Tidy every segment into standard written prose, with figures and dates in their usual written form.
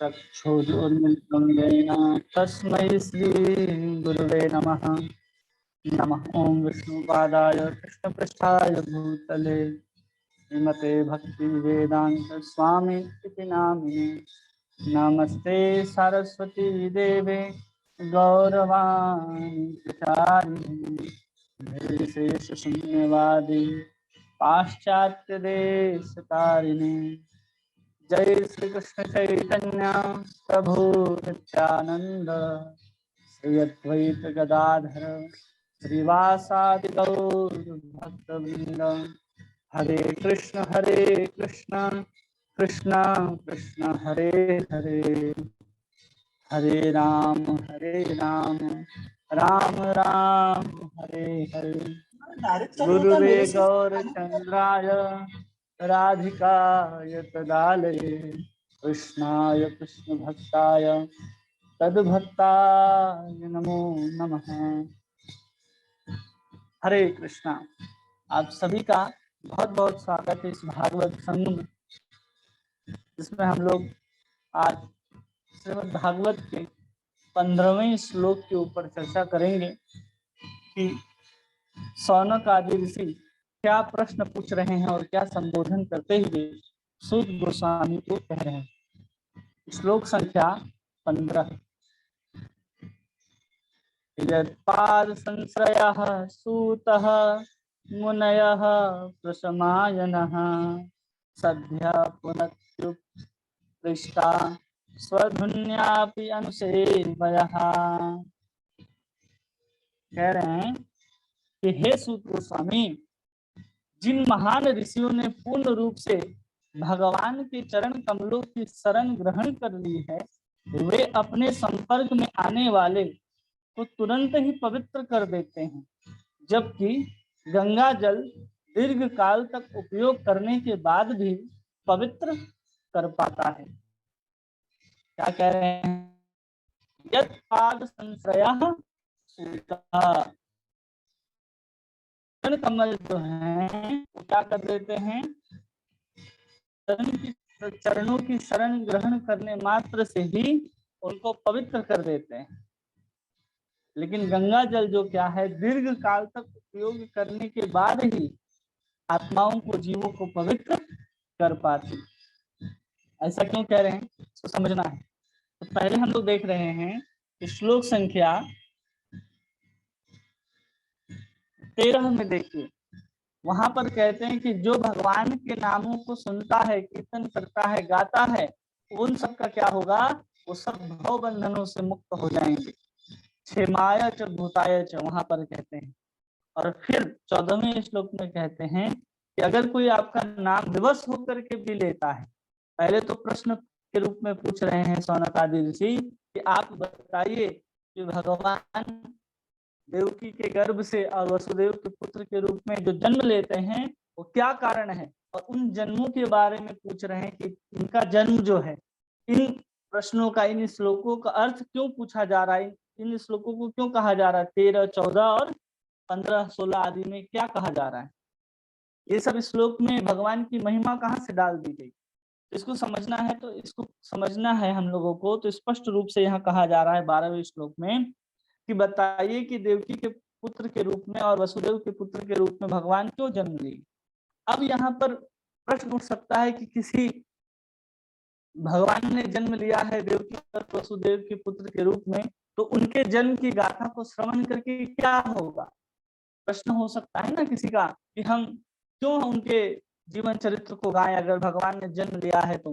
चक्षुरुन्मिलितं येन तस्मै श्रीगुरुवे नमः। नमः ॐ विष्णुपादाय कृष्णपृष्ठाय भूतले श्रीमते भक्तिवेदान्त स्वामी इति नामिने। नमस्ते सरस्वती देवे गौरवाणी प्रचारिणे निर्विशेष शून्यवादी पाश्चात्य देश तारिणे। जय श्री कृष्ण चैतन्य प्रभु नित्यानंद श्री अद्वैत गदाधर श्रीवासादि गौर भक्तवृंद। हरे कृष्ण कृष्ण कृष्ण हरे हरे, हरे राम राम राम हरे हरे। गुरुवे गौरचंद्राय राधिकाय तदालये कृष्णाय कृष्ण भक्ताय तद्भक्ताय नमो नमः। हरे कृष्णा। आप सभी का बहुत बहुत स्वागत है इस भागवत संघ में, जिसमें हम लोग आज श्रीमद् भागवत के 15वें श्लोक के ऊपर चर्चा करेंगे कि सौनक आदि ऋषि क्या प्रश्न पूछ रहे हैं और क्या संबोधन करते हुए सूत गोस्वामी को कह रहे हैं। श्लोक संख्या 15। यत्पाद संश्रयः सूतः मुनयः प्रशमायनः सद्य पुनत्युपृष्टा स्वधुन्यापि अनुसेवयः। कह रहे हैं कि हे सूत गोस्वामी, जिन महान ऋषियों ने पूर्ण रूप से भगवान के चरण कमलों की शरण ग्रहण कर ली है, वे अपने संपर्क में आने वाले को तुरंत ही पवित्र कर देते हैं, जबकि गंगा जल दीर्घ काल तक उपयोग करने के बाद भी पवित्र कर पाता है। क्या कह रहे हैं? यत् पाद संश्रयः सूतः, कमल जो है वो क्या कर देते हैं? चरणों की शरण ग्रहण करने मात्र से ही उनको पवित्र कर देते हैं, लेकिन गंगा जल जो क्या है, दीर्घ काल तक उपयोग करने के बाद ही आत्माओं को, जीवों को पवित्र कर पाती। ऐसा क्यों कह रहे हैं, इसको समझना है। तो पहले हम लोग देख रहे हैं कि श्लोक संख्या 13 में देखिए, वहां पर कहते हैं कि जो भगवान के नामों को सुनता है, कीर्तन करता है, गाता है, उन सब का क्या होगा? वो सब भव बंधनों से मुक्त हो जाएंगे। क्षेमाय च भूताय च, वहां पर कहते हैं। और फिर 14वें श्लोक में कहते हैं कि अगर कोई आपका नाम विवश होकर के भी लेता है, पहले तो प्रश्न के रूप में पूछ रहे हैं सौनक आदि ऋषि कि आप बताइए कि भगवान देवकी के गर्भ से और वसुदेव के पुत्र के रूप में जो जन्म लेते हैं वो क्या कारण है, और उन जन्मों के बारे में पूछ रहे हैं कि इनका जन्म जो है, इन प्रश्नों का, इन श्लोकों का अर्थ क्यों पूछा जा रहा है, इन श्लोकों को क्यों कहा जा रहा है, 13, 14 और 15, 16 आदि में क्या कहा जा रहा है। ये सब श्लोक में भगवान की महिमा कहाँ से डाल दी गई, इसको समझना है। तो इसको समझना है हम लोगों को। तो स्पष्ट रूप से यहाँ कहा जा रहा है 12वें श्लोक में कि बताइए कि देवकी के पुत्र के रूप में और वसुदेव के पुत्र के रूप में भगवान क्यों जन्म लिए। अब यहाँ पर प्रश्न उठ सकता है कि किसी भगवान ने जन्म लिया है देवकी और वसुदेव के पुत्र के रूप में, तो उनके जन्म की गाथा को श्रवण करके क्या होगा। प्रश्न हो सकता है ना किसी का कि हम क्यों उनके जीवन चरित्र को गाएं, अगर भगवान ने जन्म लिया है तो।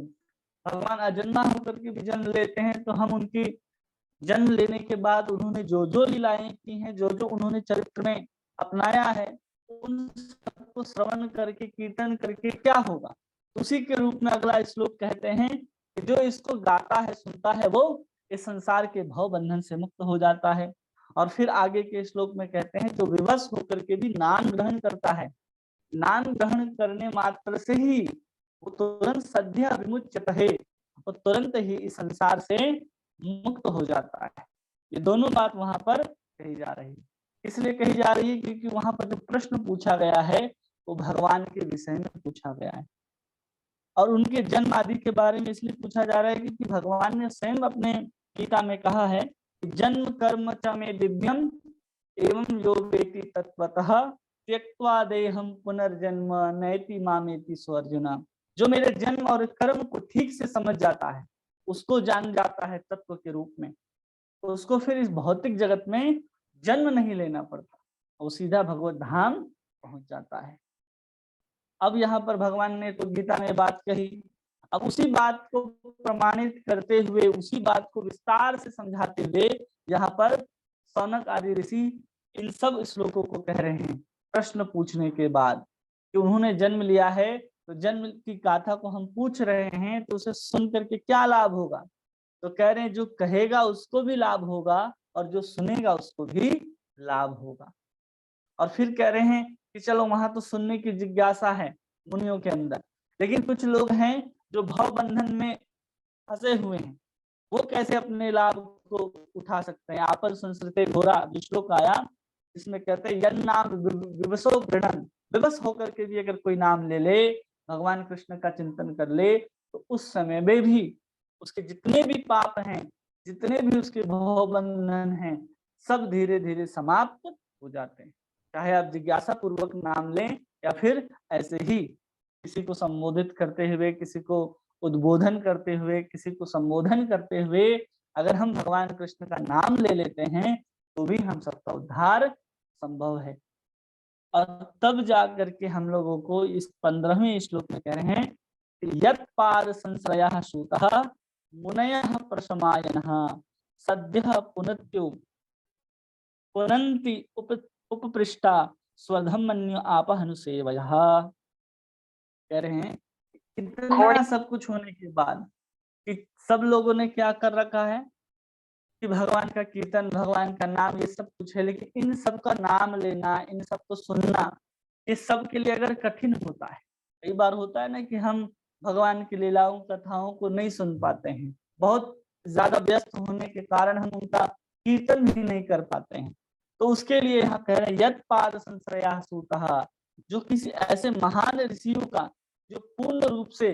भगवान अजन्मा होकर के भी जन्म लेते हैं, तो हम उनकी जन्म लेने के बाद उन्होंने जो जो लीलाएं की हैं, जो जो उन्होंने चरित्र में अपनाया है, उन सबको श्रवण करके, कीर्तन करके क्या होगा। उसी के रूप में अगला श्लोक कहते हैं कि जो इसको गाता है, सुनता है, वो इस संसार के भव बंधन से मुक्त हो जाता है। और फिर आगे के श्लोक में कहते हैं जो विवश होकर के भी नाम ग्रहण करता है, नाम ग्रहण करने मात्र से ही वो तुरंत सद्य विमुच्यते है, वो तुरंत ही इस संसार से मुक्त हो जाता है। ये दोनों बात वहां पर कही जा रही है। इसलिए कही जा रही है क्योंकि वहां पर जो प्रश्न पूछा गया है वो भगवान के विषय में पूछा गया है। और उनके जन्म आदि के बारे में इसलिए पूछा जा रहा है कि भगवान ने स्वयं अपने गीता में कहा है कि जन्म कर्म च मे दिव्यम एवं यो वेति तत्वतः त्यक्त्वा देहम पुनर्जन्म नैति मामेति सो अर्जुना। जो मेरे जन्म और कर्म को ठीक से समझ जाता है, उसको जान जाता है तत्व के रूप में, तो उसको फिर इस भौतिक जगत में जन्म नहीं लेना पड़ता, वो सीधा भगवत धाम पहुंच जाता है। अब यहाँ पर भगवान ने तो गीता में बात कही, अब उसी बात को प्रमाणित करते हुए, उसी बात को विस्तार से समझाते हुए यहाँ पर सौनक आदि ऋषि इन सब श्लोकों को कह रहे हैं प्रश्न पूछने के बाद कि उन्होंने जन्म लिया है, तो जन्म की गाथा को हम पूछ रहे हैं, तो उसे सुन करके क्या लाभ होगा? तो कह रहे हैं जो कहेगा उसको भी लाभ होगा और जो सुनेगा उसको भी लाभ होगा। और फिर कह रहे हैं कि चलो वहां तो सुनने की जिज्ञासा है मुनियों के अंदर, लेकिन कुछ लोग हैं जो भव बंधन में फंसे हुए हैं, वो कैसे अपने लाभ को उठा सकते हैं? आपल संस्कृते घोरा जो श्लोक आया, इसमें कहते हैं यन नाम विवशो गृणन, विवश होकर के भी अगर कोई नाम ले ले, भगवान कृष्ण का चिंतन कर ले, तो उस समय में भी उसके जितने भी पाप हैं, जितने भी उसके भव बंधन हैं, सब धीरे धीरे समाप्त हो जाते हैं। चाहे आप जिज्ञासा पूर्वक नाम लें या फिर ऐसे ही किसी को संबोधित करते हुए, किसी को उद्बोधन करते हुए, किसी को संबोधन करते हुए अगर हम भगवान कृष्ण का नाम ले लेते हैं, तो भी हम सबका उद्धार संभव है। और तब जाकर के हम लोगों को इस 15वें श्लोक में कह रहे हैं यत् पाद संश्रयः सूतः मुनयः प्रशमायनः सद्यः पुनत्यो पुनन्ति उपपृष्टा स्वधर्मन्यो आपहनुसेवयः। कह रहे हैं इतना सब कुछ होने के बाद कि सब लोगों ने क्या कर रखा है कि भगवान का कीर्तन, भगवान का नाम, ये सब कुछ है, लेकिन इन सब का नाम लेना, इन सब को सुनना, इस सब के लिए अगर कठिन होता है, कई बार होता है ना कि हम भगवान की लीलाओं कथाओं को नहीं सुन पाते हैं, बहुत ज्यादा व्यस्त होने के कारण हम उनका कीर्तन भी नहीं कर पाते हैं, तो उसके लिए यहाँ कह रहे हैं यत् पाद संश्रयः सूतः, जो किसी ऐसे महान ऋषियों का जो पूर्ण रूप से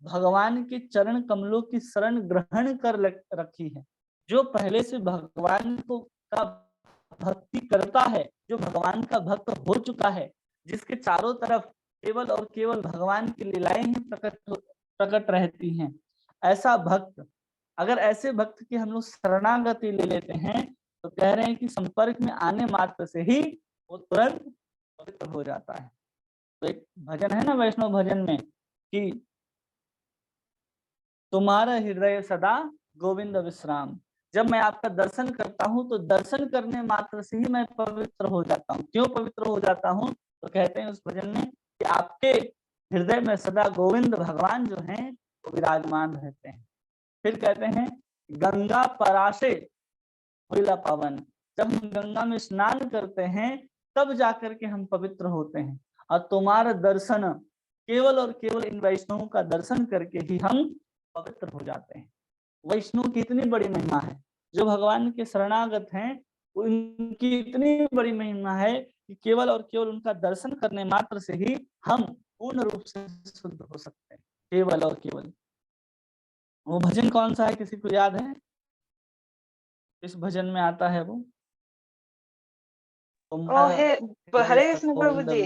भगवान के चरण कमलों की शरण ग्रहण कर रखी है, जो पहले से भगवान को का भक्ति करता है, जो भगवान का भक्त हो चुका है, जिसके चारों तरफ केवल और केवल भगवान की लीलाएं ही प्रकट रहती हैं, ऐसा भक्त, अगर ऐसे भक्त की हम लोग शरणागति ले लेते हैं, तो कह रहे हैं कि संपर्क में आने मात्र से ही वो तुरंत पवित्र हो जाता है। तो एक भजन है ना वैष्णव भजन में कि तुम्हारा हृदय सदा गोविंद विश्राम, जब मैं आपका दर्शन करता हूं तो दर्शन करने मात्र से ही मैं पवित्र हो जाता हूं। क्यों पवित्र हो जाता हूं? तो कहते हैं उस भजन में कि आपके हृदय में सदा गोविंद भगवान जो हैं वो विराजमान रहते हैं। फिर कहते हैं गंगा पराशे हुइला पावन, जब हम गंगा में स्नान करते हैं तब जाकर के हम पवित्र होते हैं, और तुम्हारा दर्शन, केवल और केवल इन वैष्णवों का दर्शन करके ही हम पवित्र हो जाते हैं। वैष्णव की इतनी बड़ी महिमा है, जो भगवान के शरणागत हैं उनकी इतनी बड़ी महिमा है कि केवल और केवल उनका दर्शन करने मात्र से ही हम पूर्ण रूप से शुद्ध हो सकते हैं, केवल और केवल। वो भजन कौन सा है, किसी को याद है? इस भजन में आता है वो हरे कृष्ण प्रभु जी,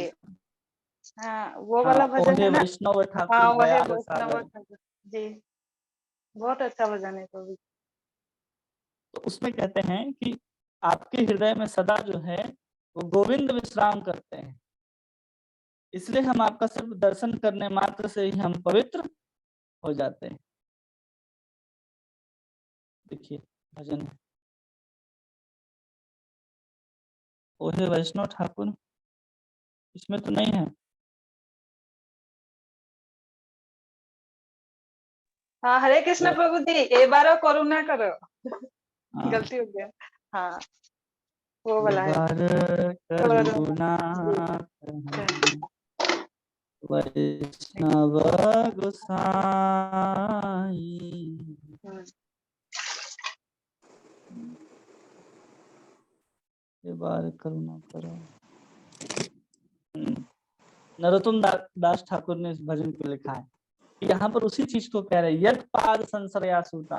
हाँ वो वाला भजन है ना। वैष्णव हाँ ठाकुर वही दयाल वैष्णव सागर। ठाकुर जी, बहुत अच्छा भजन है प्रभु। तो उसमें कहते हैं कि आपके हृदय में सदा जो है वो गोविंद विश्राम करते हैं, इसलिए हम आपका सिर्फ दर्शन करने मात्र से ही हम पवित्र हो जाते हैं। देखिए भजन है, ओहे वैष्णव ठाकुर, इसमें तो नहीं है। हाँ हरे कृष्ण तो, प्रभु जी, एक बार करुणा करो, हाँ, गलती हो गया। हाँ वो वाला है करुणा वैष्णव गोसाई, बार करुणा करो। नरोत्तम दास ठाकुर ने इस भजन को लिखा है यहाँ पर उसी चीज को कह रहे हैं, यत् पाद संश्रया सूता,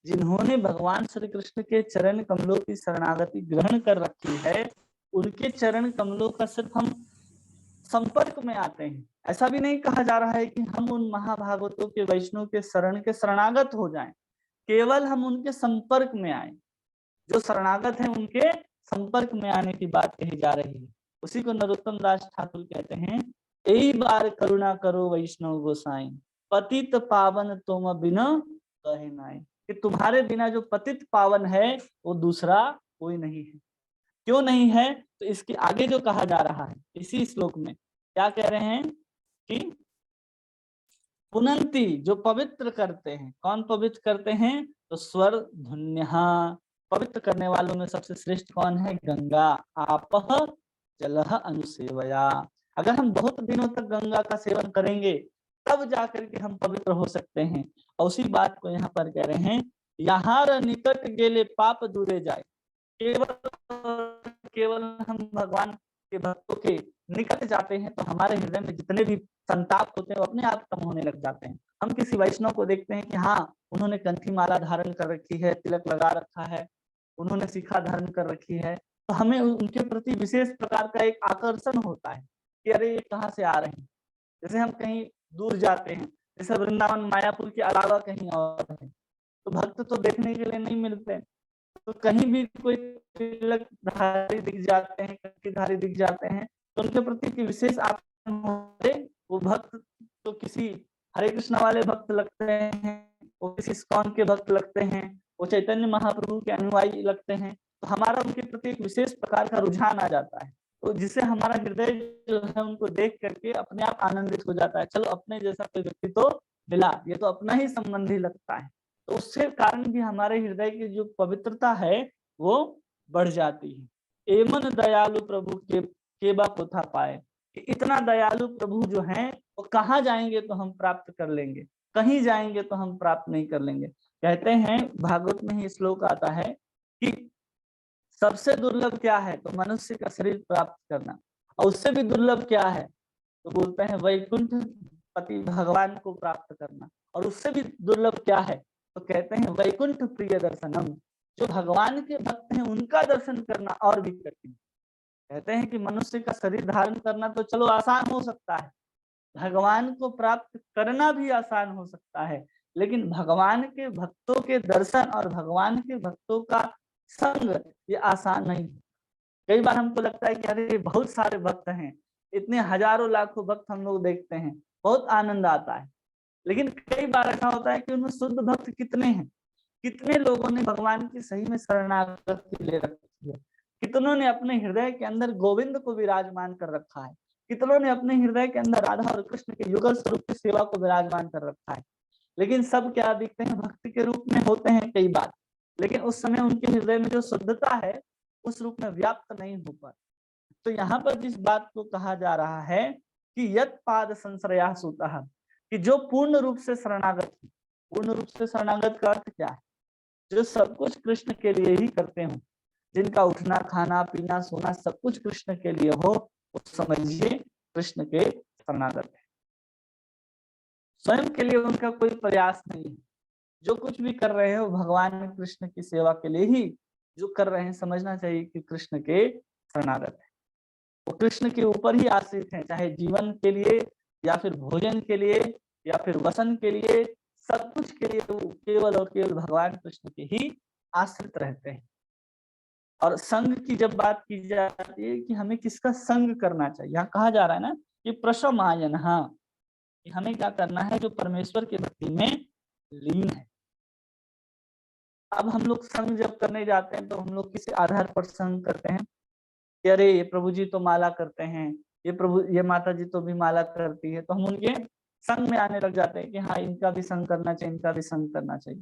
जिन्होंने भगवान श्री कृष्ण के चरण कमलों की शरणागति ग्रहण कर रखी है, उनके चरण कमलों का सिर्फ हम संपर्क में आते हैं। ऐसा भी नहीं कहा जा रहा है कि हम उन महाभागवतों के वैष्णव के शरण के शरणागत हो जाएं, केवल हम उनके संपर्क में आए। जो शरणागत हैं उनके संपर्क में आने की बात कही जा रही है। उसी को नरोत्तम दास ठाकुर कहते हैं, यही बार करुणा करो वैष्णव गोसाई, पतित पावन तुम बिना कहे नाई, कि तुम्हारे बिना जो पतित पावन है वो दूसरा कोई नहीं है। क्यों नहीं है? तो इसके आगे जो कहा जा रहा है इसी श्लोक में, क्या कह रहे हैं कि पुनंती, जो पवित्र करते हैं। कौन पवित्र करते हैं? तो स्वर धुन्यहा, पवित्र करने वालों में सबसे श्रेष्ठ कौन है? गंगा। आपह जलह अनुसेवया, अगर हम बहुत दिनों तक गंगा का सेवन करेंगे तब जाकर के हम पवित्र हो सकते हैं। और उसी बात को यहाँ पर कह रहे हैं, यहाँ निकट गेले पाप दूरे जाए, केवल हम भगवान के भक्तों के निकट जाते हैं तो हमारे हृदय में जितने भी संताप होते हैं वो अपने आप कम होने लग जाते हैं। हम किसी वैष्णव को देखते हैं कि हाँ, उन्होंने कंठी माला धारण कर रखी है, तिलक लगा रखा है, उन्होंने शिखा धारण कर रखी है, तो हमें उनके प्रति विशेष प्रकार का एक आकर्षण होता है कि अरे ये कहाँ से आ रहे हैं। जैसे हम कहीं दूर जाते हैं, जैसे वृंदावन मायापुर के अलावा कहीं और है, तो भक्त तो देखने के लिए नहीं मिलते, तो कहीं भी कोई तिलकधारी दिख जाते हैं, कंठीधारी दिख जाते हैं, तो उनके प्रति विशेष आकर्षण होते। वो भक्त तो किसी हरे कृष्ण वाले भक्त लगते हैं, वो किसी इस्कॉन के भक्त लगते हैं, वो चैतन्य महाप्रभु के अनुयायी लगते हैं, तो हमारा उनके प्रति एक विशेष प्रकार का रुझान आ जाता है, तो जिससे हमारा हृदय जो है उनको देख करके अपने आप आनंदित हो जाता है। चलो अपने जैसा कोई व्यक्ति तो मिला, ये तो अपना ही संबंधी लगता है, तो उसके कारण भी हमारे हृदय की जो पवित्रता है वो बढ़ जाती है। एमन दयालु प्रभु के केबा कोथा पाए, इतना दयालु प्रभु जो हैं वो कहाँ जाएंगे तो हम प्राप्त कर लेंगे, कहीं जाएंगे तो हम प्राप्त नहीं कर लेंगे। कहते हैं भागवत में ही श्लोक आता है कि सबसे दुर्लभ क्या है? तो मनुष्य का शरीर प्राप्त करना, और उससे भी दुर्लभ क्या है? तो बोलते हैं वैकुंठ पति भगवान को प्राप्त करना, और उससे भी दुर्लभ क्या है? तो कहते हैं वैकुंठ प्रिय दर्शनम, जो भगवान के भक्त हैं उनका दर्शन करना और भी कठिन। कहते हैं कि मनुष्य का शरीर धारण करना तो चलो आसान हो सकता है, भगवान को प्राप्त करना भी आसान हो सकता है, लेकिन भगवान के भक्तों के दर्शन और भगवान के भक्तों का संग ये आसान नहीं। कई बार हमको लगता है कि अरे बहुत सारे भक्त हैं, इतने हजारों लाखों भक्त हम लोग देखते हैं, बहुत आनंद आता है, लेकिन कई बार ऐसा होता है कि उनमें शुद्ध भक्त कितने हैं? कितने लोगों ने भगवान की सही में शरणागति ले रखी है? कितनों ने अपने हृदय के अंदर गोविंद को विराजमान कर रखा है? कितनों ने अपने हृदय के अंदर राधा और कृष्ण के युगल स्वरूप की सेवा को विराजमान कर रखा है? लेकिन सब क्या दिखते हैं? भक्ति के रूप में होते हैं कई बार, लेकिन उस समय उनके हृदय में जो शुद्धता है उस रूप में व्याप्त नहीं हो पाती। तो यहाँ पर जिस बात को कहा जा रहा है कि यत् पाद संश्रया सूतः, कि जो पूर्ण रूप से शरणागत, पूर्ण रूप से शरणागत का अर्थ क्या है? जो सब कुछ कृष्ण के लिए ही करते हो, जिनका उठना खाना पीना सोना सब कुछ कृष्ण के लिए हो, उस समझिए कृष्ण के शरणागत है। स्वयं के लिए उनका कोई प्रयास नहीं है, जो कुछ भी कर रहे हो भगवान कृष्ण की सेवा के लिए ही जो कर रहे हैं, समझना चाहिए कि कृष्ण के शरणागत है। वो कृष्ण के ऊपर ही आश्रित हैं, चाहे जीवन के लिए या फिर भोजन के लिए या फिर वसन के लिए, सब कुछ के लिए वो केवल और केवल भगवान कृष्ण के ही आश्रित रहते हैं। और संग की जब बात की जाती है कि हमें किसका संग करना चाहिए, यहाँ कहा जा रहा है ना कि प्रशमायन, हाँ, कि हमें क्या करना है? जो परमेश्वर की भक्ति में लीन है। अब हम लोग संग जब करने जाते हैं तो हम लोग किस आधार पर संग करते हैं कि अरे ये प्रभु जी तो माला करते हैं, ये माता जी तो भी माला करती है, तो हम उनके संग में आने लग जाते हैं कि हाँ इनका भी संग करना चाहिए, इनका भी संग करना चाहिए।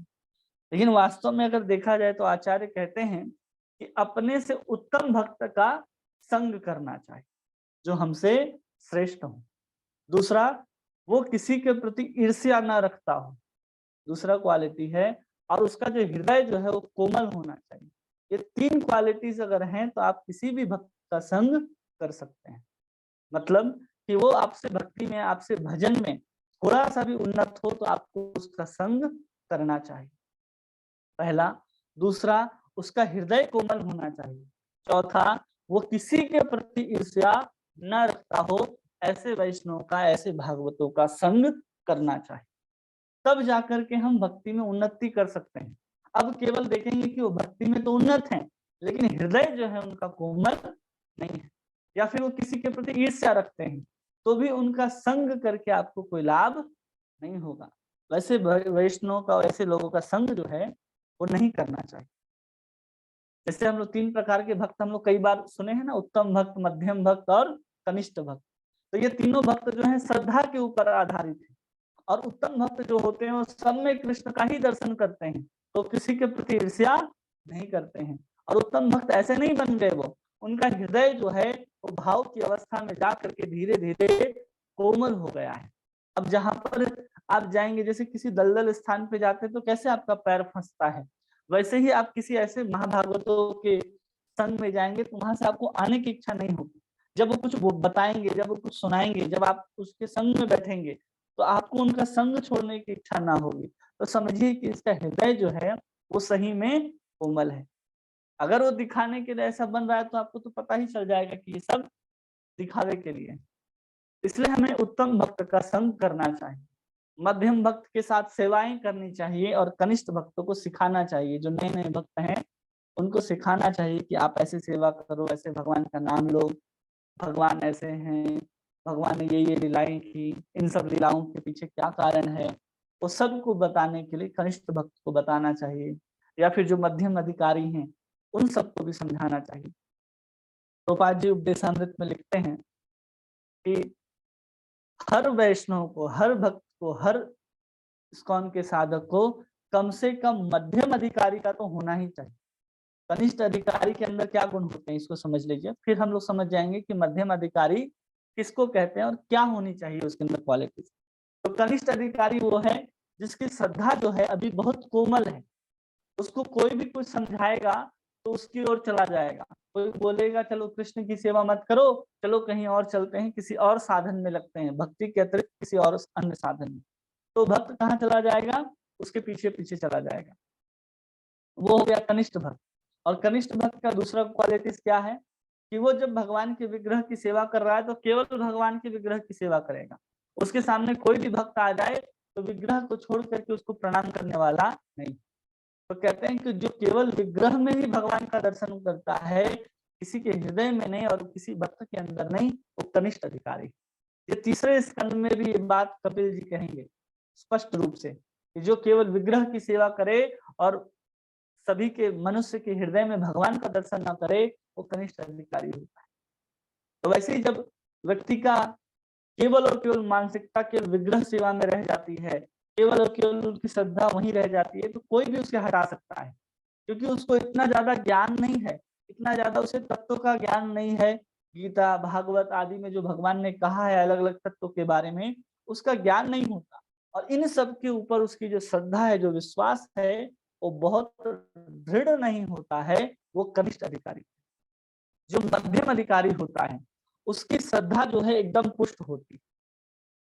लेकिन वास्तव में अगर देखा जाए तो आचार्य कहते हैं कि अपने से उत्तम भक्त का संग करना चाहिए, जो हमसे श्रेष्ठ हो। दूसरा, वो किसी के प्रति ईर्ष्या न रखता हो, दूसरा क्वालिटी है। और उसका जो हृदय जो है वो कोमल होना चाहिए। ये तीन क्वालिटीज अगर हैं तो आप किसी भी भक्त का संग कर सकते हैं। मतलब कि वो आपसे भक्ति में, आपसे भजन में थोड़ा सा भी उन्नत हो तो आपको उसका संग करना चाहिए, पहला। दूसरा, उसका हृदय कोमल होना चाहिए। चौथा, वो किसी के प्रति ईर्ष्या न रखता हो, ऐसे वैष्णव का, ऐसे भागवतों का संग करना चाहिए। तब जाकर के हम भक्ति में उन्नति कर सकते हैं। अब केवल देखेंगे कि वो भक्ति में तो उन्नत हैं, लेकिन हृदय जो है उनका कोमल नहीं है, या फिर वो किसी के प्रति ईर्ष्या रखते हैं, तो भी उनका संग करके आपको कोई लाभ नहीं होगा। वैसे वैष्णव का, वैसे लोगों का संग जो है वो नहीं करना चाहिए। जैसे हम लोग 3 प्रकार के भक्त हम लोग कई बार सुने हैं ना, उत्तम भक्त, मध्यम भक्त और कनिष्ठ भक्त। तो ये तीनों भक्त जो है श्रद्धा के ऊपर आधारित है। और उत्तम भक्त जो होते हैं वो सब में कृष्ण का ही दर्शन करते हैं, तो किसी के प्रति ईर्ष्या नहीं करते हैं। और उत्तम भक्त ऐसे नहीं बन गए, वो उनका हृदय जो है वो भाव की अवस्था में जा करके धीरे धीरे कोमल हो गया है। अब जहां पर आप जाएंगे, जैसे किसी दलदल स्थान पे जाते हैं तो कैसे आपका पैर फंसता है, वैसे ही आप किसी ऐसे महाभागवतों के संग में जाएंगे तो वहां से आपको आने की इच्छा नहीं होगी। जब वो कुछ बताएंगे, जब वो कुछ सुनाएंगे, जब आप उसके संग में बैठेंगे तो आपको उनका संग छोड़ने की इच्छा ना होगी। तो समझिए कि इसका हृदय जो है वो सही में कोमल है। अगर वो दिखाने के लिए ऐसा बन रहा है तो आपको तो पता ही चल जाएगा कि ये सब दिखावे के लिए। इसलिए हमें उत्तम भक्त का संग करना चाहिए, मध्यम भक्त के साथ सेवाएं करनी चाहिए, और कनिष्ठ भक्तों को सिखाना चाहिए। जो नए नए भक्त हैं उनको सिखाना चाहिए कि आप ऐसे सेवा करो, ऐसे भगवान का नाम लो, भगवान ऐसे हैं, भगवान ने ये लीलाएं की, इन सब लीलाओं के पीछे क्या कारण है, वो सबको बताने के लिए कनिष्ठ भक्त को बताना चाहिए। या फिर जो मध्यम अधिकारी हैं उन सबको भी समझाना चाहिए। प्रभुपाद जी उपदेशामृत में लिखते हैं कि हर वैष्णव को, हर भक्त को, हर इस्कॉन के साधक को कम से कम मध्यम अधिकारी का तो होना ही चाहिए। कनिष्ठ अधिकारी के अंदर क्या गुण होते हैं इसको समझ लीजिए, फिर हम लोग समझ जाएंगे कि मध्यम अधिकारी किसको कहते हैं और क्या होनी चाहिए उसके अंदर क्वालिटीज। तो कनिष्ठ अधिकारी वो है जिसकी श्रद्धा जो है अभी बहुत कोमल है, उसको कोई भी कुछ समझाएगा तो उसकी ओर चला जाएगा। कोई बोलेगा चलो कृष्ण की सेवा मत करो, चलो कहीं और चलते हैं, किसी और साधन में लगते हैं, भक्ति के अतिरिक्त किसी और अन्य साधन में, तो भक्त कहाँ चला जाएगा, उसके पीछे पीछे चला जाएगा। वो हो गया कनिष्ठ भक्त। और कनिष्ठ भक्त का दूसरा क्वालिटीज क्या है कि वो जब भगवान के विग्रह की सेवा कर रहा है तो केवल भगवान के विग्रह की सेवा करेगा। उसके सामने कोई भी भक्त आ जाए तो विग्रह को छोड़ करके उसको प्रणाम करने वाला नहीं। तो कहते हैं कि जो केवल विग्रह में ही भगवान का दर्शन करता है, किसी के हृदय में नहीं और किसी भक्त के अंदर नहीं, वो कनिष्ठ अधिकारी। ये तीसरे स्कंद में भी ये बात कपिल जी कहेंगे स्पष्ट रूप से कि जो केवल विग्रह की सेवा करे और सभी के मनुष्य के हृदय में भगवान का दर्शन न करे, वो कनिष्ठ अधिकारी होता है। तो वैसे ही जब व्यक्ति का केवल और केवल मानसिकता केवल विग्रह सेवा में रह जाती है, केवल और केवल उसकी श्रद्धा वहीं रह जाती है, तो कोई भी उसे हटा सकता है, क्योंकि उसको इतना ज्यादा ज्ञान नहीं है, इतना ज्यादा उसे तत्व का ज्ञान नहीं है। गीता, भागवत आदि में जो भगवान ने कहा है अलग अलग तत्वों के बारे में, उसका ज्ञान नहीं होता। और इन सब के ऊपर उसकी जो श्रद्धा है, जो विश्वास है, वो बहुत दृढ़ नहीं होता है, वो कनिष्ठ अधिकारी। जो मध्यम अधिकारी होता है उसकी श्रद्धा जो है एकदम पुष्ट होती है।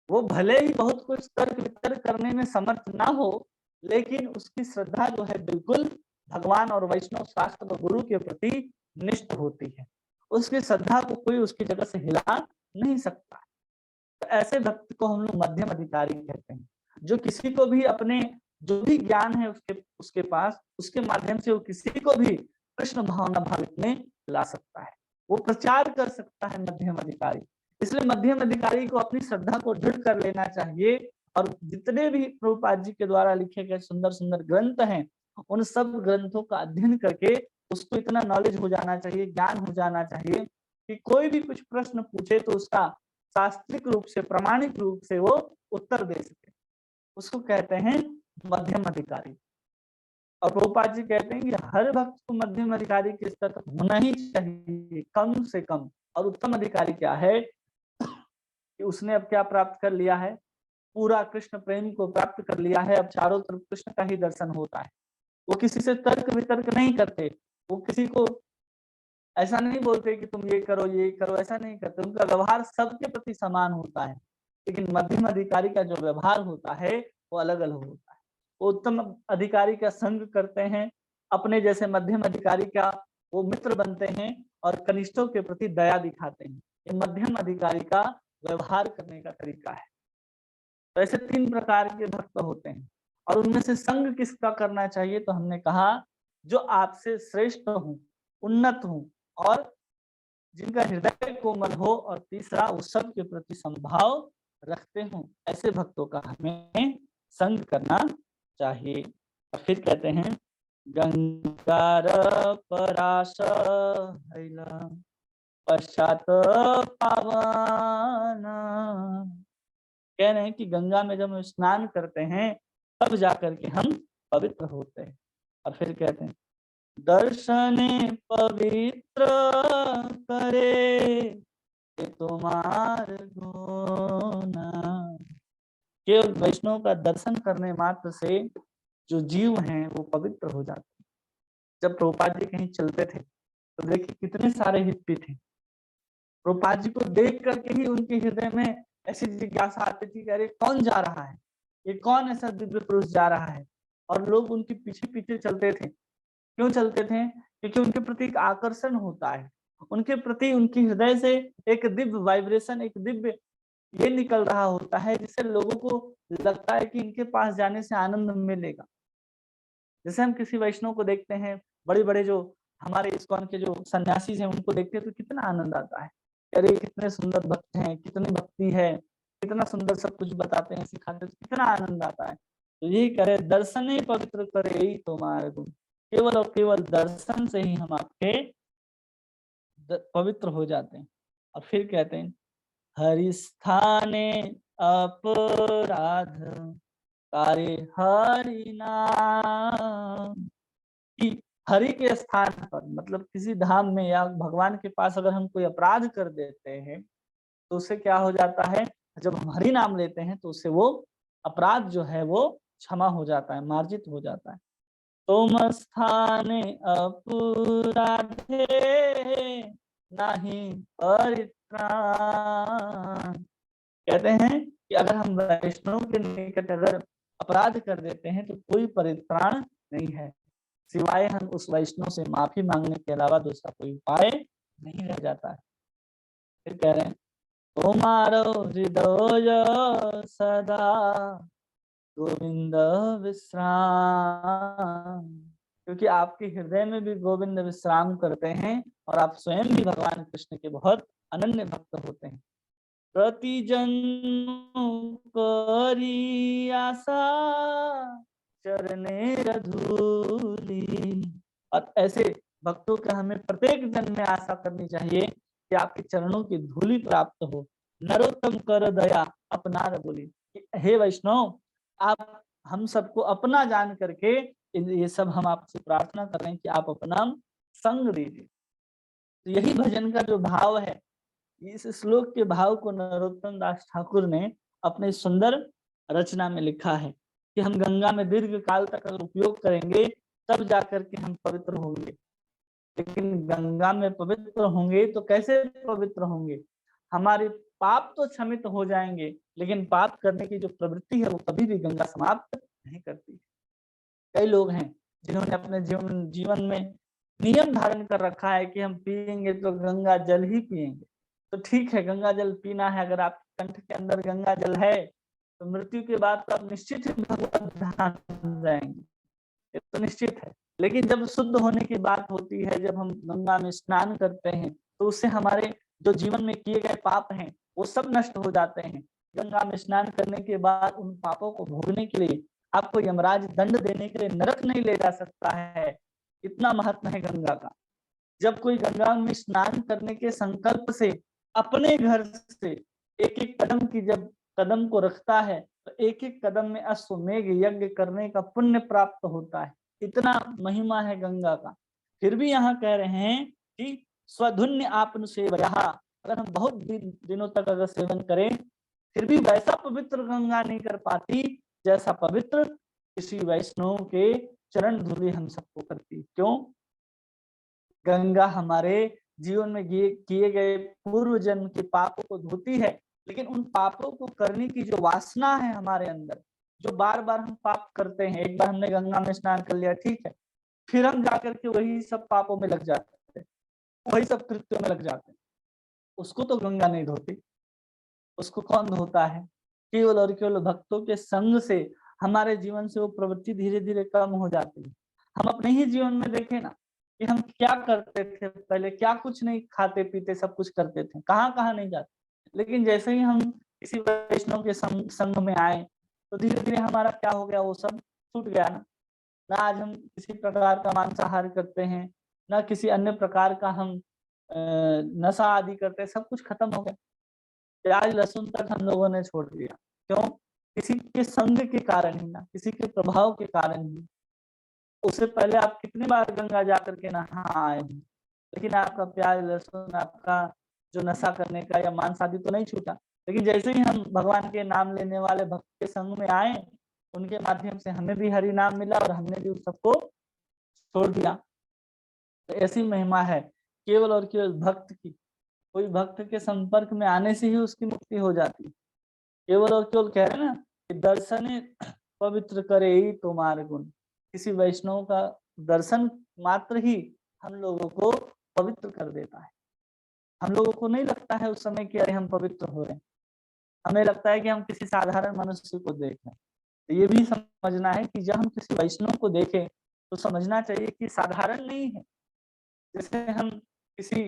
वो भले ही बहुत कुछ तर्क वितर्क करने में समर्थ ना हो, लेकिन उसकी श्रद्धा जो है बिल्कुल भगवान और वैष्णव शास्त्र और गुरु के प्रति निष्ठ होती है। उसकी श्रद्धा को कोई उसकी जगह से हिला नहीं सकता। तो ऐसे भक्त को हम लोग मध्यम अधिकारी कहते हैं, जो किसी को भी अपने जो भी ज्ञान है उसके उसके पास, उसके माध्यम से वो किसी को भी कृष्ण भावना भावित में ला सकता है, वो प्रचार कर सकता है मध्यम अधिकारी। इसलिए मध्यम अधिकारी को अपनी श्रद्धा को दृढ़ कर लेना चाहिए। और जितने भी प्रभुपाद जी के द्वारा लिखे गए सुंदर सुंदर ग्रंथ हैं, उन सब ग्रंथों का अध्ययन करके उसको इतना नॉलेज हो जाना चाहिए, ज्ञान हो जाना चाहिए कि कोई भी कुछ प्रश्न पूछे तो उसका शास्त्रिक रूप से, प्रामाणिक रूप से वो उत्तर दे सके। उसको कहते हैं मध्यम अधिकारी। और प्रभुपाद जी कहते हैं कि हर भक्त को मध्यम अधिकारी के स्तर तक होना ही चाहिए कम से कम। और उत्तम अधिकारी क्या है कि उसने अब क्या प्राप्त कर लिया है, पूरा कृष्ण प्रेम को प्राप्त कर लिया है। अब चारों तरफ कृष्ण का ही दर्शन होता है। वो किसी से तर्क वितर्क नहीं करते, वो किसी को ऐसा नहीं बोलते कि तुम ये करो ये करो, ऐसा नहीं करते। उनका व्यवहार सबके प्रति समान होता है। लेकिन मध्यम अधिकारी का जो व्यवहार होता है वो अलग अलग होता है। वो उत्तम अधिकारी का संग करते हैं, अपने जैसे मध्यम अधिकारी का वो मित्र बनते हैं और कनिष्ठों के प्रति दया दिखाते हैं। ये मध्यम अधिकारी का व्यवहार करने का तरीका है। तो ऐसे 3 प्रकार के भक्त होते हैं और उनमें से संग किसका करना चाहिए, तो हमने कहा जो आपसे श्रेष्ठ हो, उन्नत हो और जिनका हृदय कोमल हो, और तीसरा वो सबके प्रति समभाव रखते हो, ऐसे भक्तों का हमें संग करना चाहिए। और फिर कहते हैं गंगार पराश हैला पश्चात पावन। कह रहे हैं कि गंगा में जब हम स्नान करते हैं तब जाकर के हम पवित्र होते हैं। और फिर कहते हैं दर्शने पवित्र करे तुम्हार गुना। केवल वैष्णव का दर्शन करने मात्र से जो जीव हैं वो पवित्र हो जाते हैं। जब प्रभुपाद जी कहीं चलते थे तो देखिए कितने सारे हिप्पी थे। प्रभुपाद जी को देख करके ही उनके हृदय में ऐसी जिज्ञासा आती थी कि अरे कौन जा रहा है, ये कौन ऐसा दिव्य पुरुष जा रहा है, और लोग उनके पीछे पीछे चलते थे। क्यों चलते थे? क्योंकि उनके प्रति एक आकर्षण होता है, उनके प्रति उनके हृदय से एक दिव्य वाइब्रेशन, एक दिव्य ये निकल रहा होता है जिससे लोगों को लगता है कि इनके पास जाने से आनंद मिलेगा। जैसे हम किसी वैष्णव को देखते हैं, बड़े बड़े जो हमारे इस्कॉन के जो सन्यासी हैं उनको देखते हैं तो कितना आनंद आता है। अरे कितने सुंदर भक्त हैं, कितनी भक्ति है, कितना सुंदर सब कुछ बताते हैं, सिखाते हैं, कितना आनंद आता है। तो यही करे दर्शने पवित्र करे ही तुम्हारे गुण, केवल और केवल दर्शन से ही हम आपके पवित्र हो जाते हैं। और फिर कहते हैं हरि स्थाने अपराध कार्य हरि नाम। कि हरि के स्थान पर मतलब किसी धाम में या भगवान के पास अगर हम कोई अपराध कर देते हैं तो उससे क्या हो जाता है, जब हम हरि नाम लेते हैं तो उससे वो अपराध जो है वो क्षमा हो जाता है, मार्जित हो जाता है। तुम स्थाने अपराधे नहीं परित्राण। कहते हैं कि अगर हम वैष्णव के निकट अगर अपराध कर देते हैं तो कोई परित्राण नहीं है, सिवाय हम उस वैष्णव से माफी मांगने के अलावा दूसरा कोई उपाय नहीं रह जाता है। फिर कह रहे हैं तुम्हारो हृदय सदा गोविंद विश्राम। क्योंकि आपके हृदय में भी गोविंद विश्राम करते हैं और आप स्वयं भी भगवान कृष्ण के बहुत अनन्य भक्त होते हैं। प्रति जन्म करी आशा चरणे रधूली। और ऐसे भक्तों का हमें प्रत्येक जन्म में आशा करनी चाहिए कि आपके चरणों की धूलि प्राप्त हो। नरोत्तम कर दया अपना बोली, हे वैष्णव आप हम सबको अपना जान करके ये सब हम आपसे प्रार्थना कर रहे हैं कि आप अपना संग दीजिए। तो यही भजन का जो भाव है, इस श्लोक के भाव को नरोत्तम दास ठाकुर ने अपने सुंदर रचना में लिखा है कि हम गंगा में दीर्घ काल तक अगर उपयोग करेंगे तब जाकर के हम पवित्र होंगे। लेकिन गंगा में पवित्र होंगे तो कैसे पवित्र होंगे? हमारे पाप तो क्षमित हो जाएंगे, लेकिन पाप करने की जो प्रवृत्ति है वो कभी भी गंगा समाप्त नहीं करती। कई लोग हैं जिन्होंने अपने जीवन में नियम धारण कर रखा है कि हम पिएंगे तो गंगा जल ही पिएंगे। तो ठीक है, गंगा जल पीना है, अगर आपके कंठ के अंदर गंगा जल है तो मृत्यु के बाद तो आप निश्चित ही भगवत धाम जाएंगे, ये तो निश्चित है। लेकिन जब शुद्ध होने की बात होती है, जब हम गंगा में स्नान करते हैं तो उससे हमारे जो जीवन में किए गए पाप हैं वो सब नष्ट हो जाते हैं। गंगा में स्नान करने के बाद उन पापों को भोगने के लिए आपको यमराज दंड देने के लिए नरक नहीं ले जा सकता है, इतना महत्व है गंगा का। जब कोई गंगा में स्नान करने के संकल्प से अपने घर से एक एक कदम की जब कदम को रखता है तो एक एक कदम में अश्वमेघ यज्ञ करने का पुण्य प्राप्त होता है, इतना महिमा है गंगा का। फिर भी यहाँ कह रहे हैं कि स्वधुन्य आपन सेवया, अगर हम बहुत दिनों तक अगर सेवन करें फिर भी वैसा पवित्र गंगा नहीं कर पाती जैसा पवित्र किसी वैष्णव के चरण धूलि हम सबको करती। क्यों? गंगा हमारे जीवन में किए गए पूर्व जन्म के पापों को धोती है, लेकिन उन पापों को करने की जो वासना है हमारे अंदर, जो बार बार हम पाप करते हैं, एक बार हमने गंगा में स्नान कर लिया, ठीक है, फिर हम जाकर के वही सब पापों में लग जाते हैं, वही सब कृत्यों में लग जाते हैं, उसको तो गंगा नहीं धोती, उसको कौन धोता है? केवल और केवल भक्तों के संग से हमारे जीवन से वो प्रवृत्ति धीरे धीरे कम हो जाती है। हम अपने ही जीवन में देखें ना कि हम क्या करते थे पहले, क्या कुछ नहीं खाते पीते सब कुछ करते थे, कहाँ कहाँ नहीं जाते, लेकिन जैसे ही हम किसी वैष्णव के संग में आए तो धीरे धीरे हमारा क्या हो गया, वो सब छूट गया ना। ना आज हम किसी प्रकार का मांसाहार करते हैं, ना किसी अन्य प्रकार का हम नशा आदि करते हैं, सब कुछ खत्म हो गया। प्याज लहसुन तक हम लोगों ने छोड़ दिया। क्यों? किसी के संग के कारण ही ना, किसी के प्रभाव के कारण ही। उससे पहले आप कितनी बार गंगा जा करके नहा आए हैं, लेकिन आपका प्याज लहसुन, आपका जो नशा करने का या मांस आदि तो नहीं छूटा। लेकिन जैसे ही हम भगवान के नाम लेने वाले भक्त के संग में आए, उनके माध्यम से हमें भी हरि नाम मिला और हमने भी उस सबको छोड़ दिया। तो ऐसी महिमा है केवल और केवल भक्त की। कोई भक्त के संपर्क में आने से ही उसकी मुक्ति हो जाती है। केवल और केवल कह रहे हैं ना कि दर्शने पवित्र करे ही तुम्हारे गुण। किसी वैष्णव का दर्शन मात्र ही हम लोगों को पवित्र कर देता है। हम लोगों को नहीं लगता है उस समय कि अरे हम पवित्र हो रहे हैं, हमें लगता है कि हम किसी साधारण मनुष्य को देख रहे हैं। तो ये भी समझना है कि जब हम किसी वैष्णव को देखें तो समझना चाहिए कि साधारण नहीं है। जैसे हम किसी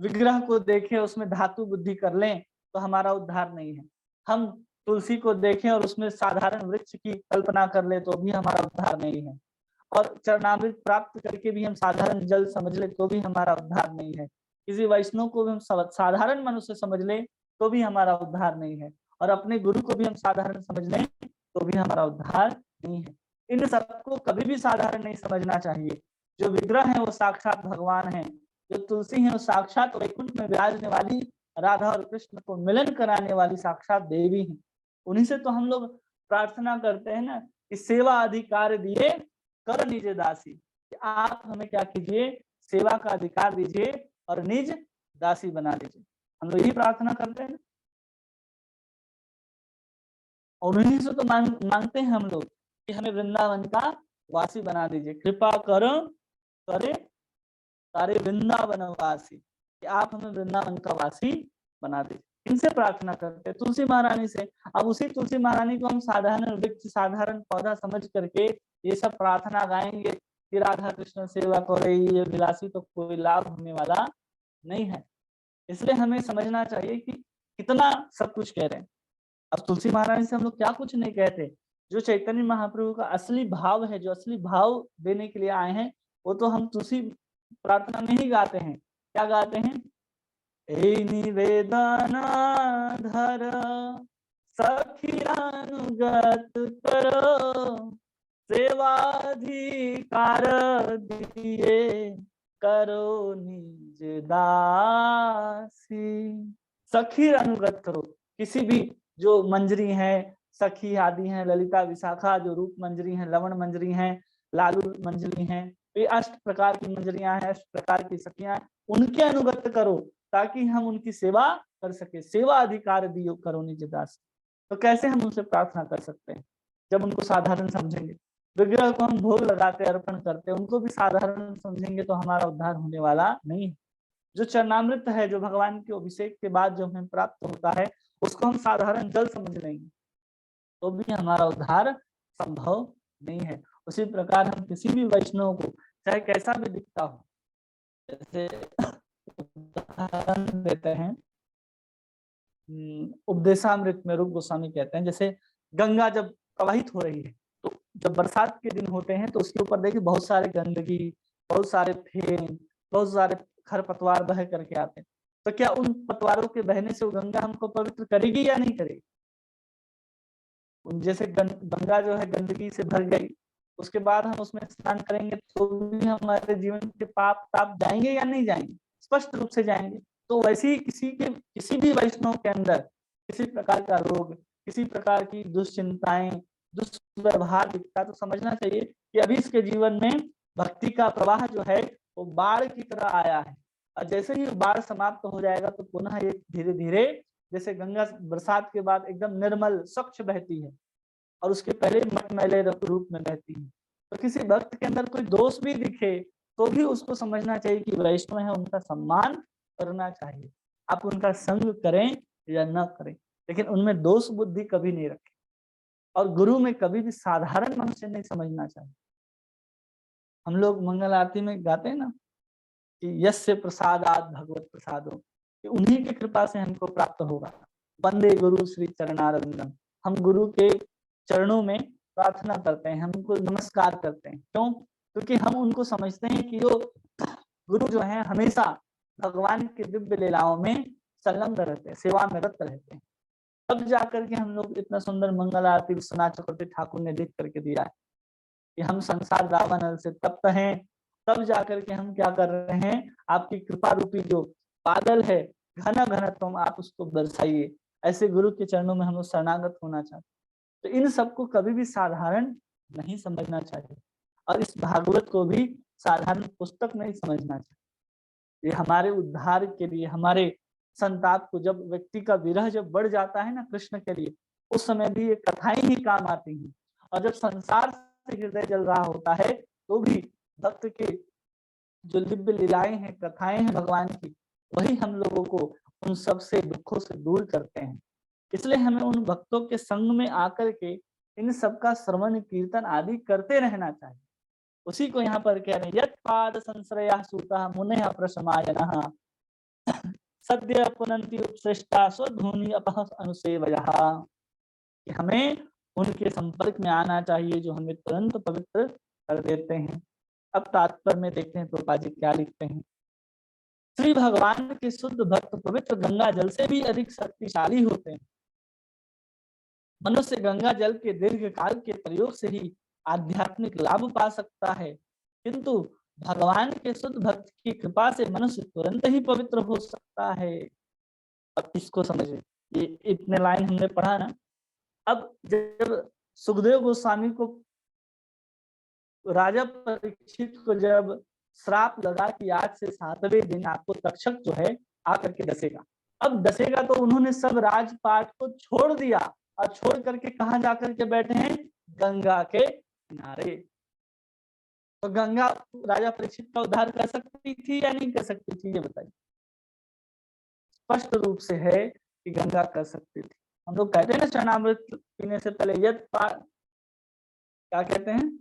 विग्रह को देखें, उसमें धातु बुद्धि कर लें तो हमारा उद्धार नहीं है। हम तुलसी को देखें और उसमें साधारण वृक्ष की कल्पना कर ले तो भी हमारा उद्धार नहीं है। और चरणामृत प्राप्त करके भी हम साधारण जल समझ ले तो भी हमारा उद्धार नहीं है। किसी वैष्णव को भी हम साधारण मनुष्य समझ ले तो भी हमारा उद्धार नहीं है। और अपने गुरु को भी हम साधारण समझ लें तो भी हमारा उद्धार नहीं है। इन सबको कभी भी साधारण नहीं समझना चाहिए। जो विग्रह है वो साक्षात भगवान है, जो तुलसी है वो साक्षात वैकुंठ में विराजने वाली राधा और कृष्ण को मिलन कराने वाली साक्षात देवी है। उन्हीं से तो हम लोग प्रार्थना करते हैं ना कि सेवा अधिकार दिए कर निज दासी, कि आप हमें क्या कीजिए, सेवा का अधिकार दीजिए और निज दासी बना दीजिए। हम लोग यही प्रार्थना करते हैं और उन्हीं से तो मांगते हैं हम लोग कि हमें वृंदावन का वासी बना दीजिए, कृपा करो करे सारे वृंदावन वासी, कि आप हमें वृंदावन का वासी बना दीजिए। इनसे प्रार्थना करते हैं, तुलसी महारानी से। अब उसी तुलसी महारानी को हम साधारण वृक्ष, साधारण पौधा समझ करके ये सब प्रार्थना गाएंगे कि राधा कृष्ण सेवा करे ये विलासी, तो कोई लाभ होने वाला नहीं है। इसलिए हमें समझना चाहिए कि कितना सब कुछ कह रहे हैं। अब तुलसी महारानी से हम लोग क्या कुछ नहीं कहते। जो चैतन्य महाप्रभु का असली भाव है, जो असली भाव देने के लिए आए हैं, वो तो हम तुलसी प्रार्थना में ही गाते हैं। क्या गाते हैं? हे निवेदन धर सखियानुगत करो, सेवाधिकार दिए करो निज दासी। सखी अनुगत करो। किसी भी जो मंजरी है, सखी आदि हैं, ललिता विशाखा जो रूप मंजरी हैं, लवण मंजरी हैं, लालू मंजरी हैं, ये अष्ट प्रकार की मंजरियां हैं, अष्ट प्रकार की सखियां, उनके अनुगत करो ताकि हम उनकी सेवा कर सके। सेवा अधिकार दियो करो निज दास। तो कैसे हम उनसे प्रार्थना कर सकते हैं जब उनको साधारण समझेंगे? विग्रह को हम भोग लगाते, अर्पण करते, उनको भी साधारण समझेंगे तो हमारा उद्धार होने वाला नहीं है। जो चरणामृत है, जो भगवान के अभिषेक के बाद जो हमें प्राप्त होता है, उसको हम साधारण जल समझ लेंगे तो भी हमारा उद्धार संभव नहीं है। उसी प्रकार हम किसी भी वैष्णव को चाहे कैसा भी दिखता हो, जैसे उदाहरण देते हैं उपदेशामृत में रूप गोस्वामी कहते हैं, जैसे गंगा जब प्रवाहित हो रही है तो जब बरसात के दिन होते हैं तो उसके ऊपर देखिए बहुत सारे गंदगी, बहुत सारे फेन, बहुत सारे खरपतवार बह करके आते हैं। तो क्या उन पतवारों के बहने से वो गंगा हमको पवित्र करेगी या नहीं करेगी? जैसे गंगा जो है गंदगी से भर गई, उसके बाद हम उसमें स्नान करेंगे तो भी हमारे जीवन के पाप ताप जाएंगे या नहीं जाएंगे? स्पष्ट रूप से जाएंगे। तो वैसे ही किसी भी वैष्णव के अंदर किसी प्रकार का रोग, किसी प्रकार की दुश्चिंताएं, दुष्व्यवहार दिखता तो समझना चाहिए कि अभी इसके जीवन में भक्ति का प्रवाह जो है वो बाढ़ की तरह आया है। और जैसे ही बाढ़ समाप्त हो जाएगा तो पुनः ये धीरे धीरे, जैसे गंगा बरसात के बाद एकदम निर्मल स्वच्छ बहती है और उसके पहले मटमैले रूप में बहती है, तो किसी भक्त के अंदर कोई दोष भी दिखे तो भी उसको समझना चाहिए कि वैष्णव है, उनका सम्मान करना चाहिए। आप उनका संग करें या न करें, लेकिन उनमें दोष बुद्धि कभी नहीं रखें। और गुरु में कभी भी साधारण मनुष्य नहीं समझना चाहिए। हम लोग मंगल आरती में गाते हैं ना कि यस्य प्रसादात भगवत प्रसादो, कि उन्हीं की कृपा से हमको प्राप्त होगा। वंदे गुरु श्री चरणारविंदम, हम गुरु के चरणों में प्रार्थना करते हैं, हम उनको नमस्कार करते हैं। क्यों? क्योंकि हम उनको समझते हैं कि जो गुरु जो है हमेशा भगवान के दिव्य लीलाओं में संलग्न रहते हैं, सेवा में रत रहते हैं। तब जाकर के हम लोग इतना सुंदर मंगल आरती विश्वनाथ चक्रवर्ती ठाकुर ने लिख करके दिया है कि हम संसार दावानल से तप्त हैं। तब जाकर के हम क्या कर रहे हैं, आपकी कृपा रूपी जो बादल है घना घना तुम आप उसको बरसाइए। ऐसे गुरु के चरणों में हम लोग शरणागत होना चाहते। तो इन सबको कभी भी साधारण नहीं समझना चाहिए और इस भागवत को भी साधारण पुस्तक नहीं समझना चाहिए। ये हमारे उद्धार के लिए, हमारे संताप को, जब व्यक्ति का विरह जब बढ़ जाता है ना कृष्ण के लिए, उस समय भी ये कथाएं ही काम आती हैं। और जब संसार से हृदय जल रहा होता है तो भी भक्त के जो दिव्य लीलाएं हैं, कथाएं हैं भगवान की, वही हम लोगों को उन सब से दुखों से दूर करते हैं। इसलिए हमें उन भक्तों के संग में आकर के इन सब का श्रवण कीर्तन आदि करते रहना चाहिए। उसी को यहाँ पर कह रहे हैं, यत् पाद संश्रया सूता मुनेः प्रशमायनः सद्य पुनन्ति उपसृष्टा स्वधूनि अपः अनुसेवयः, कि हमें उनके संपर्क में आना चाहिए जो हमें तुरंत पवित्र कर देते हैं। अब तात्पर्य में देखते हैं प्रभुपाद जी क्या लिखते हैं। श्री भगवान के शुद्ध भक्त पवित्र गंगा जल से भी अधिक शक्तिशाली होते हैं। मनुष्य गंगा जल के दीर्घ काल के प्रयोग से ही आध्यात्मिक लाभ पा सकता है, किंतु भगवान के शुद्ध भक्त की कृपा से मनुष्य तुरंत ही पवित्र हो सकता है। अब इसको समझे, ये इतने लाइन हमने पढ़ा ना। अब जब सुखदेव गोस्वामी को, राजा परीक्षित को जब श्राप लगा कि आज से 7वें दिन आपको तक्षक जो है आकर के डसेगा, अब डसेगा तो उन्होंने सब राजपाट को छोड़ दिया और छोड़ करके कहाँ जाकर के बैठे हैं, गंगा के किनारे। तो गंगा राजा परीक्षित का उद्धार कर सकती थी या नहीं कर सकती थी, ये बताइए। स्पष्ट रूप से है कि गंगा कर सकती थी। हम लोग कहते हैं ना चरणामृत पीने से पहले क्या कहते हैं,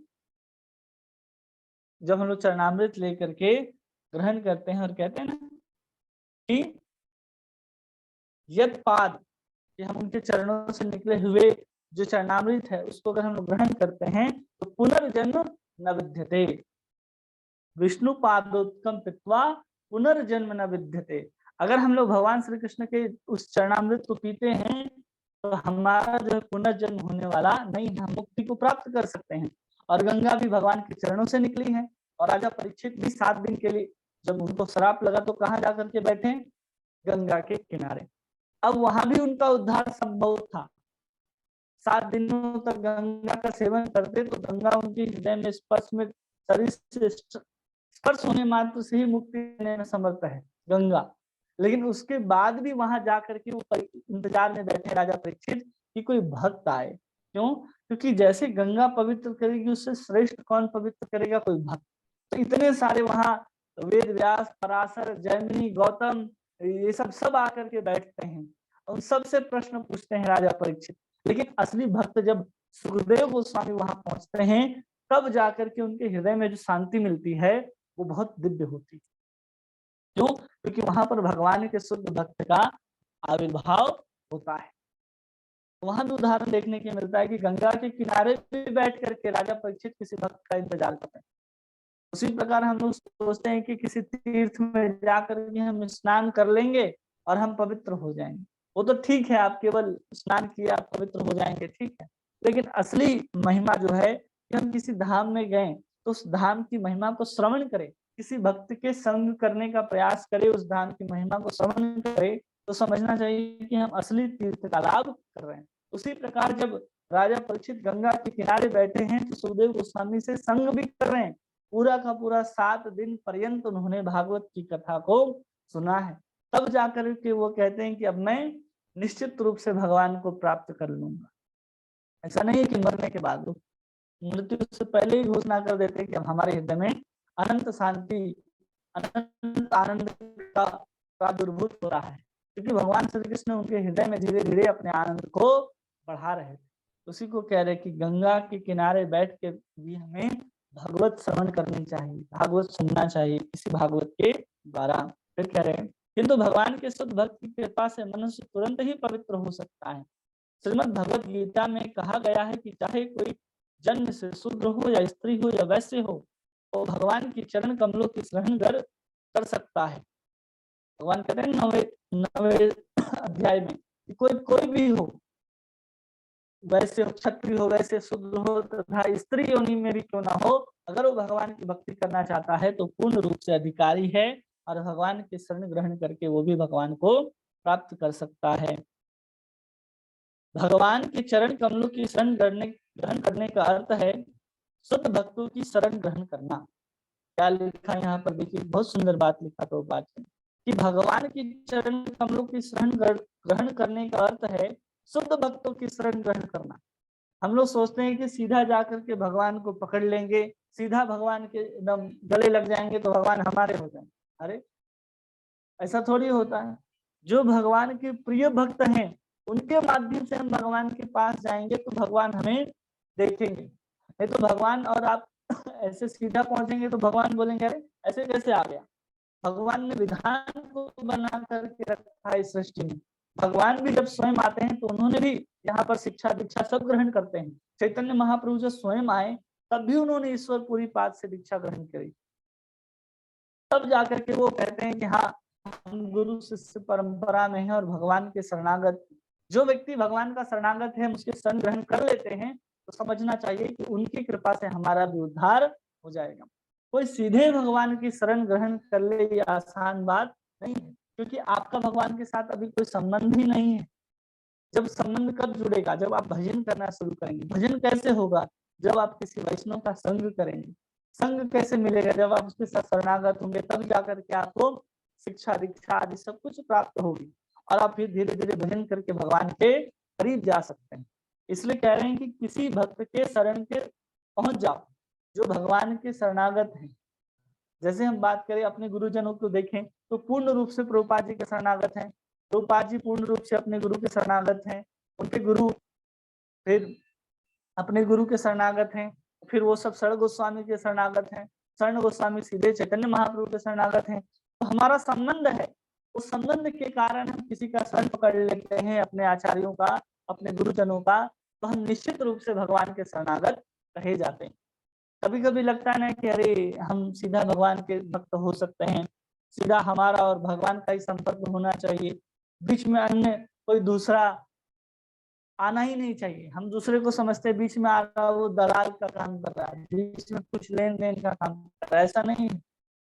जब हम लोग चरणामृत लेकर के ग्रहण करते हैं और कहते हैं ना कि यद पाद, कि हम उनके चरणों से निकले हुए जो चरणामृत है उसको अगर हम लोग ग्रहण करते हैं तो पुनर्जन्म न विद्यते, विष्णु पादोत्कम पित्वा पुनर्जन्म न विद्यते। अगर हम लोग भगवान श्री कृष्ण के उस चरणामृत को पीते हैं तो हमारा जो पुनर्जन्म होने वाला नहीं, हम मुक्ति को प्राप्त कर सकते हैं। और गंगा भी भगवान के चरणों से निकली है। और राजा परीक्षित भी 7 दिन के लिए जब उनको श्राप लगा तो कहाँ जाकर के बैठे, गंगा के किनारे। अब वहां भी उनका उद्धार संभव था। 7 दिनों तक गंगा का सेवन करते तो गंगा उनके हृदय में स्पर्श में, शरीर से स्पर्श होने मात्र से ही मुक्ति देने में समर्थ है गंगा। लेकिन उसके बाद भी वहां जाकर के वो इंतजार में बैठे राजा परीक्षित कि कोई भक्त आए। क्यों? क्योंकि जैसे गंगा पवित्र करेगी उससे श्रेष्ठ कौन पवित्र करेगा, कोई भक्त। तो इतने सारे वहां वेद व्यास, पराशर, जैमिनी, गौतम, ये सब आकर के बैठते हैं और सबसे प्रश्न पूछते हैं राजा परीक्षित। लेकिन असली भक्त जब सुखदेव गोस्वामी वहां पहुंचते हैं तब जाकर के उनके हृदय में जो शांति मिलती है वो बहुत दिव्य होती है। क्यों? क्योंकि वहां पर भगवान के शुद्ध भक्त का आविर्भाव होता है। वहां भी उदाहरण देखने के मिलता है कि गंगा के किनारे पे बैठ करके राजा परीक्षित किसी भक्त का इंतजार करते हैं। उसी प्रकार हम लोग सोचते हैं कि किसी तीर्थ में जाकर के हम स्नान कर लेंगे और हम पवित्र हो जाएंगे। वो तो ठीक है, आप केवल स्नान किया आप पवित्र हो जाएंगे, ठीक है। लेकिन असली महिमा जो है कि हम किसी धाम में गए तो उस धाम की महिमा को श्रवण करें, किसी भक्त के संग करने का प्रयास करें, उस धाम की महिमा को श्रवण करें, तो समझना चाहिए कि हम असली तीर्थ का लाभ कर रहे हैं। उसी प्रकार जब राजा परीक्षित गंगा के किनारे बैठे हैं तो सुखदेव गोस्वामी से संग भी कर रहे हैं। पूरा का पूरा 7 दिन पर्यंत उन्होंने भागवत की कथा को सुना है, तब जाकर के वो कहते हैं कि अब मैं निश्चित रूप से भगवान को प्राप्त कर लूंगा। ऐसा नहीं है कि मरने के बाद, वो मृत्यु से पहले ही घोषणा कर देते हैं कि अब हमारे हृदय में अनंत शांति, अनंत आनंद का प्रादुर्भूत हो रहा है, क्योंकि भगवान श्री कृष्ण उनके हृदय में धीरे धीरे अपने आनंद को बढ़ा रहे थे। उसी को कह रहे कि गंगा के किनारे बैठ के भी हमें भगवत श्रवण करनी चाहिए, भागवत सुनना चाहिए किसी भागवत के द्वारा। फिर कह रहे हैं किंतु भगवान के शुद्ध भक्त की कृपा से मनुष्य तुरंत ही पवित्र हो सकता है। श्रीमद् भगवत गीता में कहा गया है कि चाहे कोई जन्म से शूद्र हो या स्त्री हो या वैश्य हो, तो भगवान की चरण कमलों की शरण कर सकता है। भगवान कहते हैं नवे अध्याय में कि कोई भी हो, वैसे हो, क्षत्रिय हो, वैसे शूद्र हो तथा स्त्री योनि में भी क्यों ना हो, अगर वो भगवान की भक्ति करना चाहता है तो पूर्ण रूप से अधिकारी है और भगवान की शरण ग्रहण करके वो भी भगवान को प्राप्त कर सकता है। भगवान के चरण कमलों की शरण ग्रहण करने का अर्थ है शुद्ध भक्तों की शरण ग्रहण करना। क्या लिखा यहाँ पर देखिए, बहुत सुंदर बात लिखा तो बात है कि भगवान की चरण कमलों की शरण ग्रहण करने का अर्थ है शुद्ध भक्तों की शरण ग्रहण करना। हम लोग सोचते हैं कि सीधा जाकर के भगवान को पकड़ लेंगे, सीधा भगवान के एकदम गले लग जाएंगे तो भगवान हमारे हो जाएंगे। अरे ऐसा थोड़ी होता है। जो भगवान के प्रिय भक्त हैं उनके माध्यम से हम भगवान के पास जाएंगे तो भगवान हमें देखेंगे, नहीं तो भगवान और आप ऐसे सीधा पहुंचेंगे तो भगवान बोलेंगे अरे ऐसे कैसे आ गया। भगवान ने विधान को बना करके रखा है सृष्टि में। भगवान भी जब स्वयं आते हैं तो उन्होंने भी यहाँ पर शिक्षा दीक्षा सब ग्रहण करते हैं। चैतन्य महाप्रभु जब स्वयं आए तब भी उन्होंने ईश्वर पूरी पाद से दीक्षा ग्रहण करी, तब जाकर के वो कहते हैं कि हाँ हम गुरु शिष्य परंपरा में है और भगवान के शरणागत। जो व्यक्ति भगवान का शरणागत है, उसके शरण ग्रहण कर लेते हैं तो समझना चाहिए कि उनकी कृपा से हमारा भी उद्धार हो जाएगा। कोई सीधे भगवान की शरण ग्रहण कर ले ये आसान बात नहीं है, क्योंकि आपका भगवान के साथ अभी कोई संबंध ही नहीं है। जब संबंध कब जुड़ेगा, जब आप भजन करना शुरू करेंगे। भजन कैसे होगा, जब आप किसी वैष्णव का संग करेंगे। संग कैसे मिलेगा, जब आप उसके साथ शरणागत होंगे, तब जाकर के आपको शिक्षा दीक्षा आदि सब कुछ प्राप्त होगी और आप फिर धीरे धीरे भजन करके भगवान के करीब जा सकते हैं। इसलिए कह रहे हैं कि किसी भक्त के शरण के पहुंच जाओ जो भगवान के शरणागत हैं। जैसे हम बात करें अपने गुरुजनों को देखें तो पूर्ण रूप से प्रभुपाद जी के शरणागत हैं। प्रभुपाद जी पूर्ण रूप से अपने गुरु के शरणागत हैं। उनके गुरु फिर अपने गुरु के शरणागत हैं। फिर वो सब शरण गोस्वामी के शरणागत हैं। शरण गोस्वामी सीधे चैतन्य महाप्रभु के शरणागत हैं। तो हमारा संबंध है, उस संबंध के कारण हम किसी का शरण पकड़ लेते हैं, अपने आचार्यों का, अपने गुरुजनों का, तो हम निश्चित रूप से भगवान के शरणागत कहे जाते हैं। कभी कभी लगता है ना कि अरे हम सीधा भगवान के भक्त हो सकते हैं, सीधा हमारा और भगवान का ही संपर्क होना चाहिए, बीच में अन्य कोई दूसरा आना ही नहीं चाहिए। हम दूसरे को समझते हैं बीच में आ रहा वो दलाल का काम कर रहा है, बीच में कुछ लेन देन का काम कर रहा है। ऐसा नहीं है।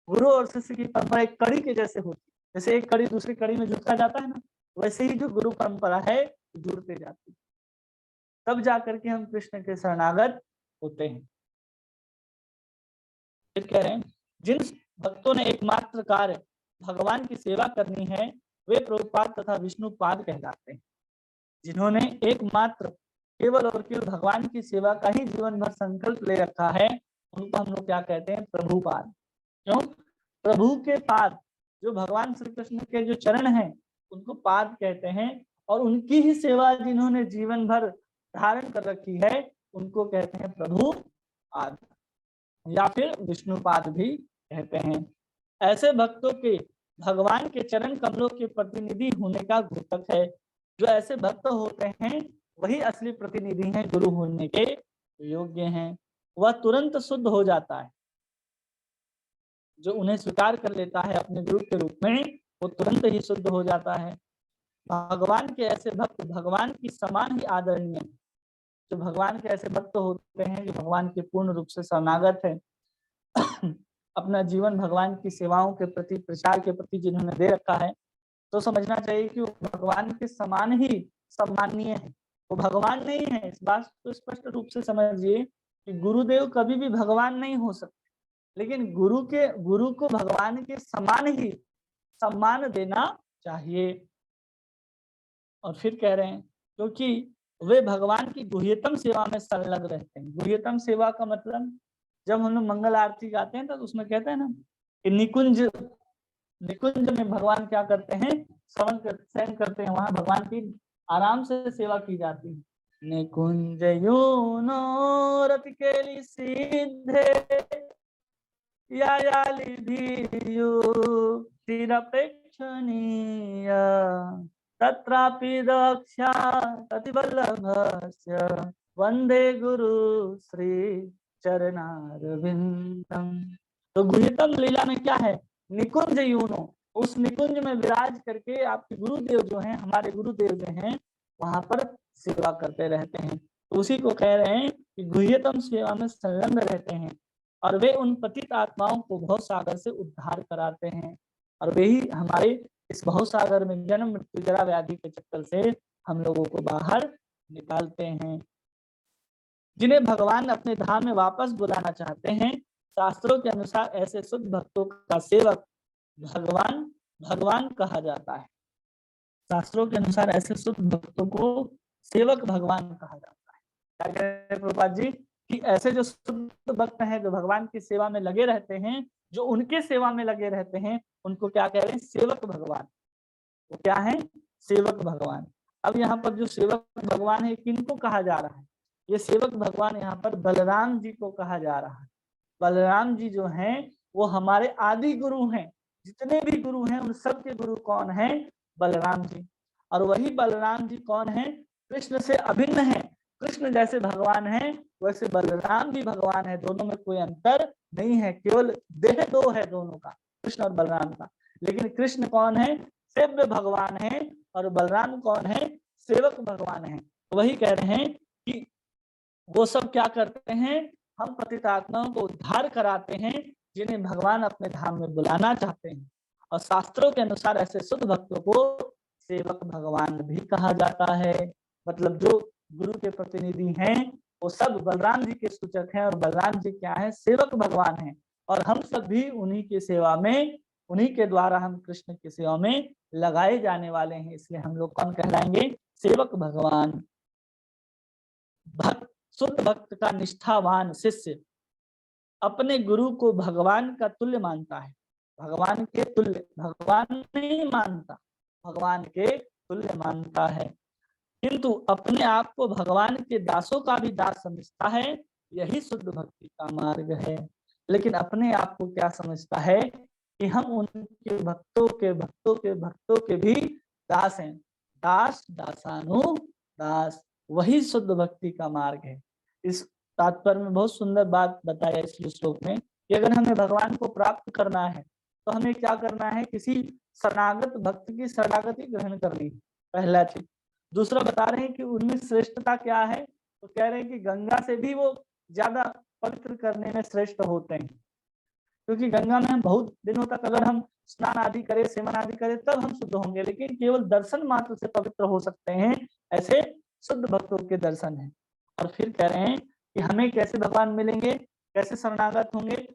गुरु और शिष्य की परंपरा एक कड़ी के जैसे होती है, जैसे एक कड़ी दूसरी कड़ी में जुड़ता जाता है ना, वैसे ही जो गुरु परंपरा है जुड़ते जाती है, तब जाकर के हम कृष्ण के शरणागत होते हैं। फिर कह रहे हैं जिन भक्तों ने एकमात्र कार्य भगवान की सेवा करनी है वे प्रभुपाद तथा विष्णुपाद कहलाते हैं। जिन्होंने एकमात्र केवल और केवल भगवान की सेवा का ही जीवन भर संकल्प ले रखा है उनको हम लोग क्या कहते हैं, प्रभुपाद। क्यों? प्रभु के पाद, जो भगवान श्री कृष्ण के जो चरण हैं उनको पाद कहते हैं, और उनकी ही सेवा जिन्होंने जीवन भर धारण कर रखी है उनको कहते हैं प्रभु पाद या फिर विष्णुपाद भी कहते हैं। ऐसे भक्तों के भगवान के चरण कमलों के प्रतिनिधि होने का घोषक है। जो ऐसे भक्त होते हैं वही असली प्रतिनिधि हैं, गुरु होने के योग्य हैं। वह तुरंत शुद्ध हो जाता है। जो उन्हें स्वीकार कर लेता है अपने गुरु के रूप में वो तुरंत ही शुद्ध हो जाता है। भगवान के ऐसे भक्त भगवान की समान ही आदरणीय। जो भगवान के ऐसे भक्त होते हैं जो भगवान के पूर्ण रूप से शरणागत है, अपना जीवन भगवान की सेवाओं के प्रति, प्रचार के प्रति जिन्होंने दे रखा है, तो समझना चाहिए कि वो भगवान के समान ही सम्माननीय है। वो भगवान नहीं है, इस बात को स्पष्ट रूप से समझिए कि गुरुदेव कभी भी भगवान नहीं हो सकते, लेकिन गुरु को भगवान के समान ही सम्मान देना चाहिए। और फिर कह रहे हैं क्योंकि वे भगवान की गुह्यतम सेवा में संलग्न रहते हैं। गुह्यतम सेवा का मतलब जब हम लोग मंगल आरती गाते हैं तो उसमें कहते हैं ना कि निकुंज निकुंज में भगवान क्या करते हैं, शयन करते हैं, वहां भगवान की आराम से सेवा की जाती है। निकुंज यूनो रति केली सीधे यायाली भीयु तिरपेक्षणीय तत्रापि दक्षा ततिवल्लभस्य वंदे गुरु श्री चरणारविंदम। तो गुह्यतम लीला में क्या है, निकुंज यूनो, उस निकुंज में विराज करके आपके गुरुदेव जो हैं, हमारे गुरुदेव जो हैं, वहां पर सेवा करते रहते हैं। तो उसी को कह रहे हैं कि गुह्यतम सेवा में संलग्न रहते हैं और वे उन पतित आत्माओं को भव सागर से उद्धार कराते हैं। और वे ही हमारे इस भव सागर में जन्म मृत्यु जरा व्याधि के चक्कर से हम लोगों को बाहर निकालते हैं। जिन्हें भगवान अपने धाम में वापस बुलाना चाहते हैं, शास्त्रों के अनुसार ऐसे शुद्ध भक्तों का सेवक भगवान भगवान कहा जाता है। शास्त्रों के अनुसार ऐसे शुद्ध भक्तों को सेवक भगवान कहा जाता है। क्या कह रहे हैं प्रभुपाद जी कि ऐसे जो शुद्ध भक्त हैं, जो भगवान की सेवा में लगे रहते हैं, जो उनके सेवा में लगे रहते हैं, उनको क्या कह रहे हैं, सेवक भगवान। वो क्या है, सेवक भगवान। अब यहाँ पर जो सेवक भगवान है किनको कहा जा रहा है, ये सेवक भगवान यहाँ पर बलराम जी को कहा जा रहा है। बलराम जी जो हैं वो हमारे आदि गुरु हैं। जितने भी गुरु हैं उन सब के गुरु कौन है, बलराम जी। और वही बलराम जी कौन है, कृष्ण से अभिन्न है। कृष्ण जैसे भगवान है वैसे बलराम भी भगवान है। दोनों में कोई अंतर नहीं है, केवल देह दो है दोनों का, कृष्ण और बलराम का। लेकिन कृष्ण कौन है, सेव्य भगवान है, और बलराम कौन है, सेवक भगवान है। वही कह रहे हैं कि वो सब क्या करते हैं, हम पतित आत्माओं को उद्धार कराते हैं जिन्हें भगवान अपने धाम में बुलाना चाहते हैं। और शास्त्रों के अनुसार ऐसे शुद्ध भक्तों को सेवक भगवान भी कहा जाता है। मतलब जो गुरु के प्रतिनिधि हैं वो सब बलराम जी के सूचक हैं, और बलराम जी क्या है, सेवक भगवान हैं। और हम सब भी उन्हीं की सेवा में, उन्हीं के द्वारा हम कृष्ण की सेवा में लगाए जाने वाले हैं। इसलिए हम लोग कौन कहलाएंगे, सेवक भगवान। भक्त, शुद्ध भक्त का निष्ठावान शिष्य अपने गुरु को भगवान का तुल्य मानता है। भगवान के तुल्य, भगवान नहीं मानता, भगवान के तुल्य मानता है, किंतु अपने आप को भगवान के दासों का भी दास समझता है। यही शुद्ध भक्ति का मार्ग है। लेकिन अपने आप को क्या समझता है कि हम उनके भक्तों के भी दास हैं। दास दासानु दास, वही शुद्ध भक्ति का मार्ग है। इस तात्पर्य में बहुत सुंदर बात बताया इस श्लोक में कि अगर हमें भगवान को प्राप्त करना है तो हमें क्या करना है, किसी शरणागत भक्त की शरणागति ग्रहण करनी है, पहला चीज। दूसरा बता रहे हैं कि उनमें श्रेष्ठता क्या है, तो कह रहे हैं कि गंगा से भी वो ज्यादा पवित्र करने में श्रेष्ठ होते हैं। क्योंकि गंगा में हम बहुत दिनों तक अगर हम स्नान आदि करें, सेवन आदि करें, तब हम शुद्ध होंगे, लेकिन केवल दर्शन मात्र से पवित्र हो सकते हैं। ऐसे शुद्ध भक्तों के दर्शन हैं। और फिर कह रहे हैं कि हमें कैसे भगवान मिलेंगे, कैसे शरणागत होंगे,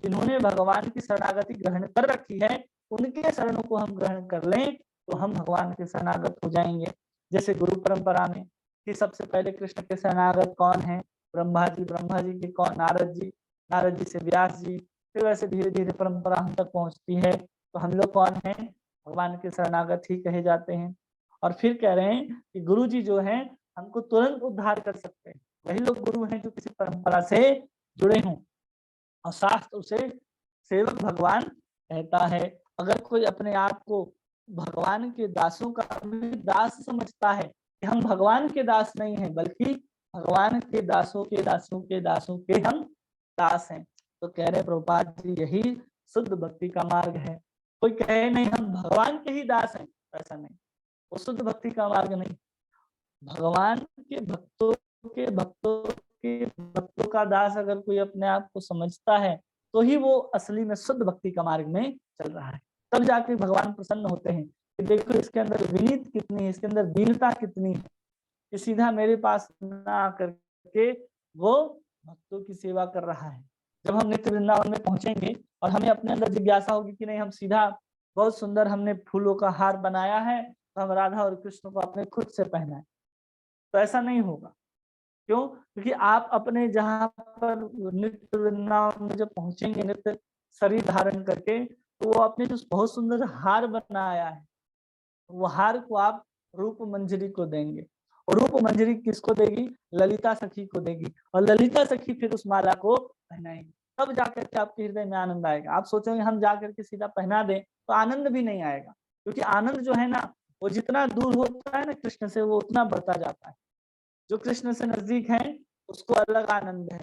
जिन्होंने भगवान की शरणागति ग्रहण कर रखी है, उनके शरणों को हम ग्रहण कर लें तो हम भगवान के शरणागत हो जाएंगे। जैसे गुरु परंपरा में कि सबसे पहले कृष्ण के शरणागत कौन है, ब्रह्मा जी, ब्रह्मा जी के कौन, नारद जी, नारद जी से व्यास जी, फिर वैसे धीरे धीरे परंपरा हम तक पहुंचती है। तो हम लोग कौन हैं, भगवान के शरणागत ही कहे जाते हैं। और फिर कह रहे हैं कि गुरु जी जो हैं हमको तुरंत उद्धार कर सकते हैं। वही लोग गुरु हैं जो किसी परंपरा से जुड़े हों, और शास्त्र उसे सेवक भगवान कहता है। अगर कोई अपने आप को भगवान के दासों का भी दास समझता है कि हम भगवान के दास नहीं हैं, बल्कि भगवान के दासों के दासों के दासों के हम दास हैं, तो कह रहे प्रभुपाद जी यही शुद्ध भक्ति का मार्ग है। कोई कहे नहीं हम भगवान के ही दास हैं, ऐसा नहीं, वो शुद्ध भक्ति का मार्ग नहीं। भगवान के भक्तों का दास अगर कोई अपने आप को समझता है तो ही वो असली में शुद्ध भक्ति का मार्ग में चल रहा है। तब जाके भगवान प्रसन्न होते हैं कि देखो इसके अंदर विनीत कितनी है, इसके अंदर दीनता कितनी है, कि सीधा मेरे पास ना आकर के वो भक्तों की सेवा कर रहा है। जब हम नित्य वृंदावन में पहुंचेंगे और हमें अपने अंदर जिज्ञासा होगी कि नहीं हम सीधा बहुत सुंदर हमने फूलों का हार बनाया है, तो हम राधा और कृष्ण को अपने खुद से पहनाएं। तो ऐसा नहीं होगा। क्यों? क्योंकि आप अपने जहाँ पर नित्य वृंदावन में जब पहुंचेंगे नित्य शरीर धारण करके, तो वो आपने जो बहुत सुंदर हार बनाया है, वो हार को आप रूप मंजरी को देंगे, और रूप मंजरी किसको देगी? ललिता सखी को देगी, और ललिता सखी फिर उस माला को पहनाएंगी। तब जाकर के आपके हृदय में आनंद आएगा। आप सोचेंगे हम जाकर के सीधा पहना दें, तो आनंद भी नहीं आएगा। क्योंकि आनंद जो है ना, वो जितना दूर होता है ना कृष्ण से, वो उतना बढ़ता जाता है। जो कृष्ण से नजदीक है उसको अलग आनंद है,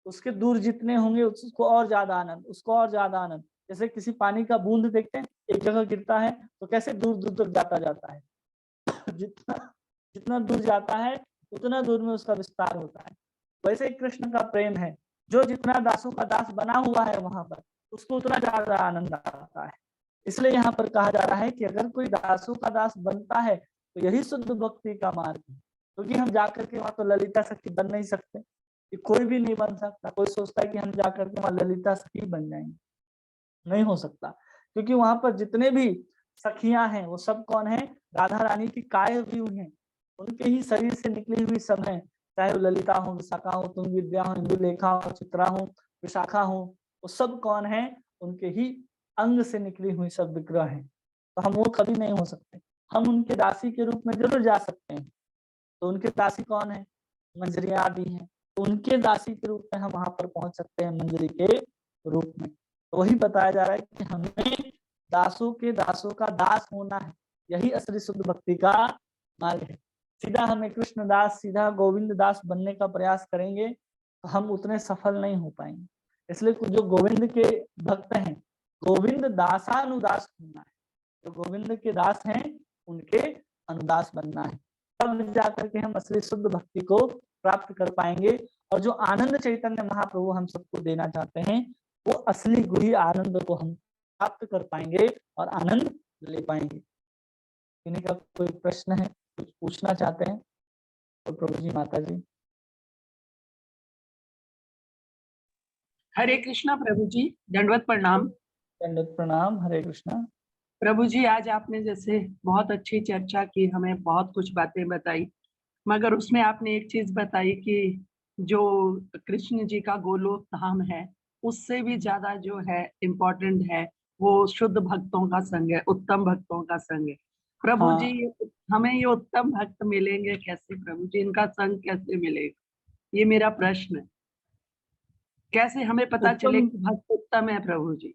उसके दूर जितने होंगे उसको और ज्यादा आनंद, उसको और ज्यादा आनंद। जैसे किसी पानी का बूंद देखते हैं, एक जगह गिरता है तो कैसे दूर दूर तक जाता है। जितना जितना दूर जाता है उतना दूर में उसका विस्तार होता है। वैसे ही कृष्ण का प्रेम है, जो जितना दासों का दास बना हुआ है वहां पर, उसको उतना ज्यादा आनंद आता है। इसलिए यहाँ पर कहा जा रहा है कि अगर कोई दासों का दास बनता है तो यही शुद्ध भक्ति का मार्ग है। क्योंकि हम जाकर के वहां तो ललिता सखी बन नहीं सकते, कि कोई भी नहीं बन सकता। कोई सोचता है कि हम जाकर के वहां ललिता सखी बन जाएंगे, नहीं हो सकता। क्योंकि वहां पर जितने भी सखियां हैं वो सब कौन है? राधा रानी की काय व्यू हैं, उनके ही शरीर से निकली हुई सब हैं। चाहे वो ललिता हो, विशाखा हो, तुंग विद्या हो, इंदुलेखा हो, चित्रा हो, विशाखा हो, वो सब कौन है? उनके ही अंग से निकली हुई सब विग्रह हैं। तो हम वो कभी नहीं हो सकते। हम उनके दासी के रूप में जरूर जा सकते हैं। तो उनके दासी कौन है? मंजरिया आदि हैं। तो उनके दासी के रूप में हम वहां पर पहुंच सकते हैं, मंजरी के रूप में। तो वही बताया जा रहा है कि हमें दासों का दास होना है। यही असली शुद्ध भक्ति का मार्ग है। सीधा हमें कृष्ण दास, सीधा गोविंद दास बनने का प्रयास करेंगे तो हम उतने सफल नहीं हो पाएंगे। इसलिए जो गोविंद के भक्त हैं, गोविंद दासानुदास होना है। जो गोविंद के दास हैं उनके अनुदास बनना है। तब जाकर के हम असली शुद्ध भक्ति को प्राप्त कर पाएंगे। और जो आनंद चैतन्य महाप्रभु हम सबको देना चाहते हैं, वो असली गुही आनंद को हम प्राप्त कर पाएंगे और आनंद ले पाएंगे। किन्हीं का कोई प्रश्न है, कुछ पूछना चाहते हैं तो प्रभु जी, माता जी। हरे कृष्णा प्रभु जी, दंडवत प्रणाम। दंडवत प्रणाम। हरे कृष्णा। प्रभु जी, आज आपने जैसे बहुत अच्छी चर्चा की, हमें बहुत कुछ बातें बताई, मगर उसमें आपने एक चीज बताई कि जो कृष्ण जी का गोलोक धाम है, उससे भी ज्यादा जो है इम्पोर्टेंट है वो शुद्ध भक्तों का संग है, उत्तम भक्तों का संग है। प्रभु हाँ। जी, हमें ये उत्तम भक्त मिलेंगे कैसे प्रभु जी? इनका संग कैसे मिलेगा, ये मेरा प्रश्न है। कैसे हमें पता चले कि भक्त उत्तम है प्रभु जी?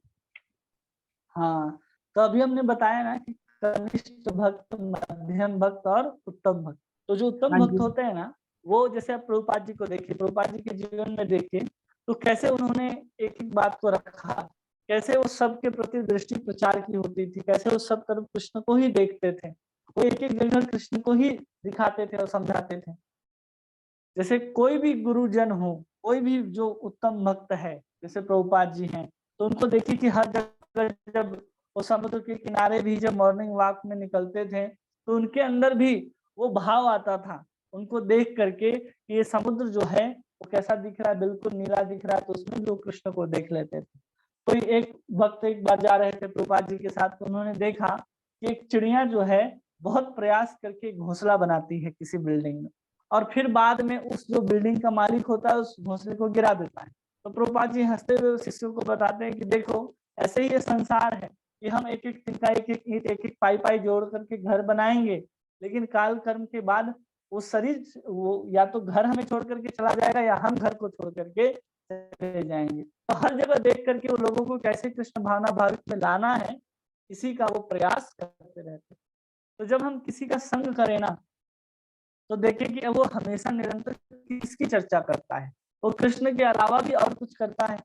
हाँ, तो अभी हमने बताया ना कि कनिष्ठ भक्त, मध्यम भक्त और उत्तम भक्त। तो जो उत्तम हाँ भक्त जी। होते हैं ना, वो जैसे आप प्रभुपाद जी को देखिए, प्रभुपाद जी के जीवन में देखिए तो कैसे उन्होंने एक एक बात को रखा, कैसे वो सबके प्रति दृष्टि प्रचार की होती थी, कैसे वो सब तरफ कृष्ण को ही देखते थे, वो एक एक जगह कृष्ण को ही दिखाते थे और समझाते थे। जैसे कोई भी गुरुजन हो, कोई भी जो उत्तम भक्त है, जैसे प्रभुपाद जी हैं, तो उनको देखिए कि हर जगह जब वो समुद्र के किनारे भी जब मॉर्निंग वॉक में निकलते थे, तो उनके अंदर भी वो भाव आता था उनको देख करके कि ये समुद्र जो है वो कैसा दिख रहा है, बिल्कुल नीला दिख रहा है, तो उसमें जो कृष्ण को देख लेते थे। कोई एक वक्त एक बार जा रहे थे प्रभुपाद जी के साथ, तो उन्होंने देखा कि एक चिड़िया जो है बहुत प्रयास करके घोंसला बनाती है किसी बिल्डिंग में, और फिर बाद में उस जो बिल्डिंग का मालिक होता है उस घोंसले को गिरा देता है। तो प्रभुपाद जी हंसते हुए शिष्यों को बताते हैं कि देखो, ऐसे ही ये संसार है कि हम एक एक तिनका, एक एक ईंट, एक एक पाई पाई जोड़ करके घर बनाएंगे, लेकिन काल कर्म के बाद वो शरीर, वो या तो घर हमें छोड़ करके चला जाएगा या हम घर को छोड़ करके चले जाएंगे। तो हर जगह देख करके वो लोगों को कैसे कृष्ण भावना भावित में लाना है, इसी का वो प्रयास करते रहते। तो जब हम किसी का संग करें ना, तो देखें कि वो हमेशा निरंतर किसकी चर्चा करता है, वो कृष्ण के अलावा भी और कुछ करता है।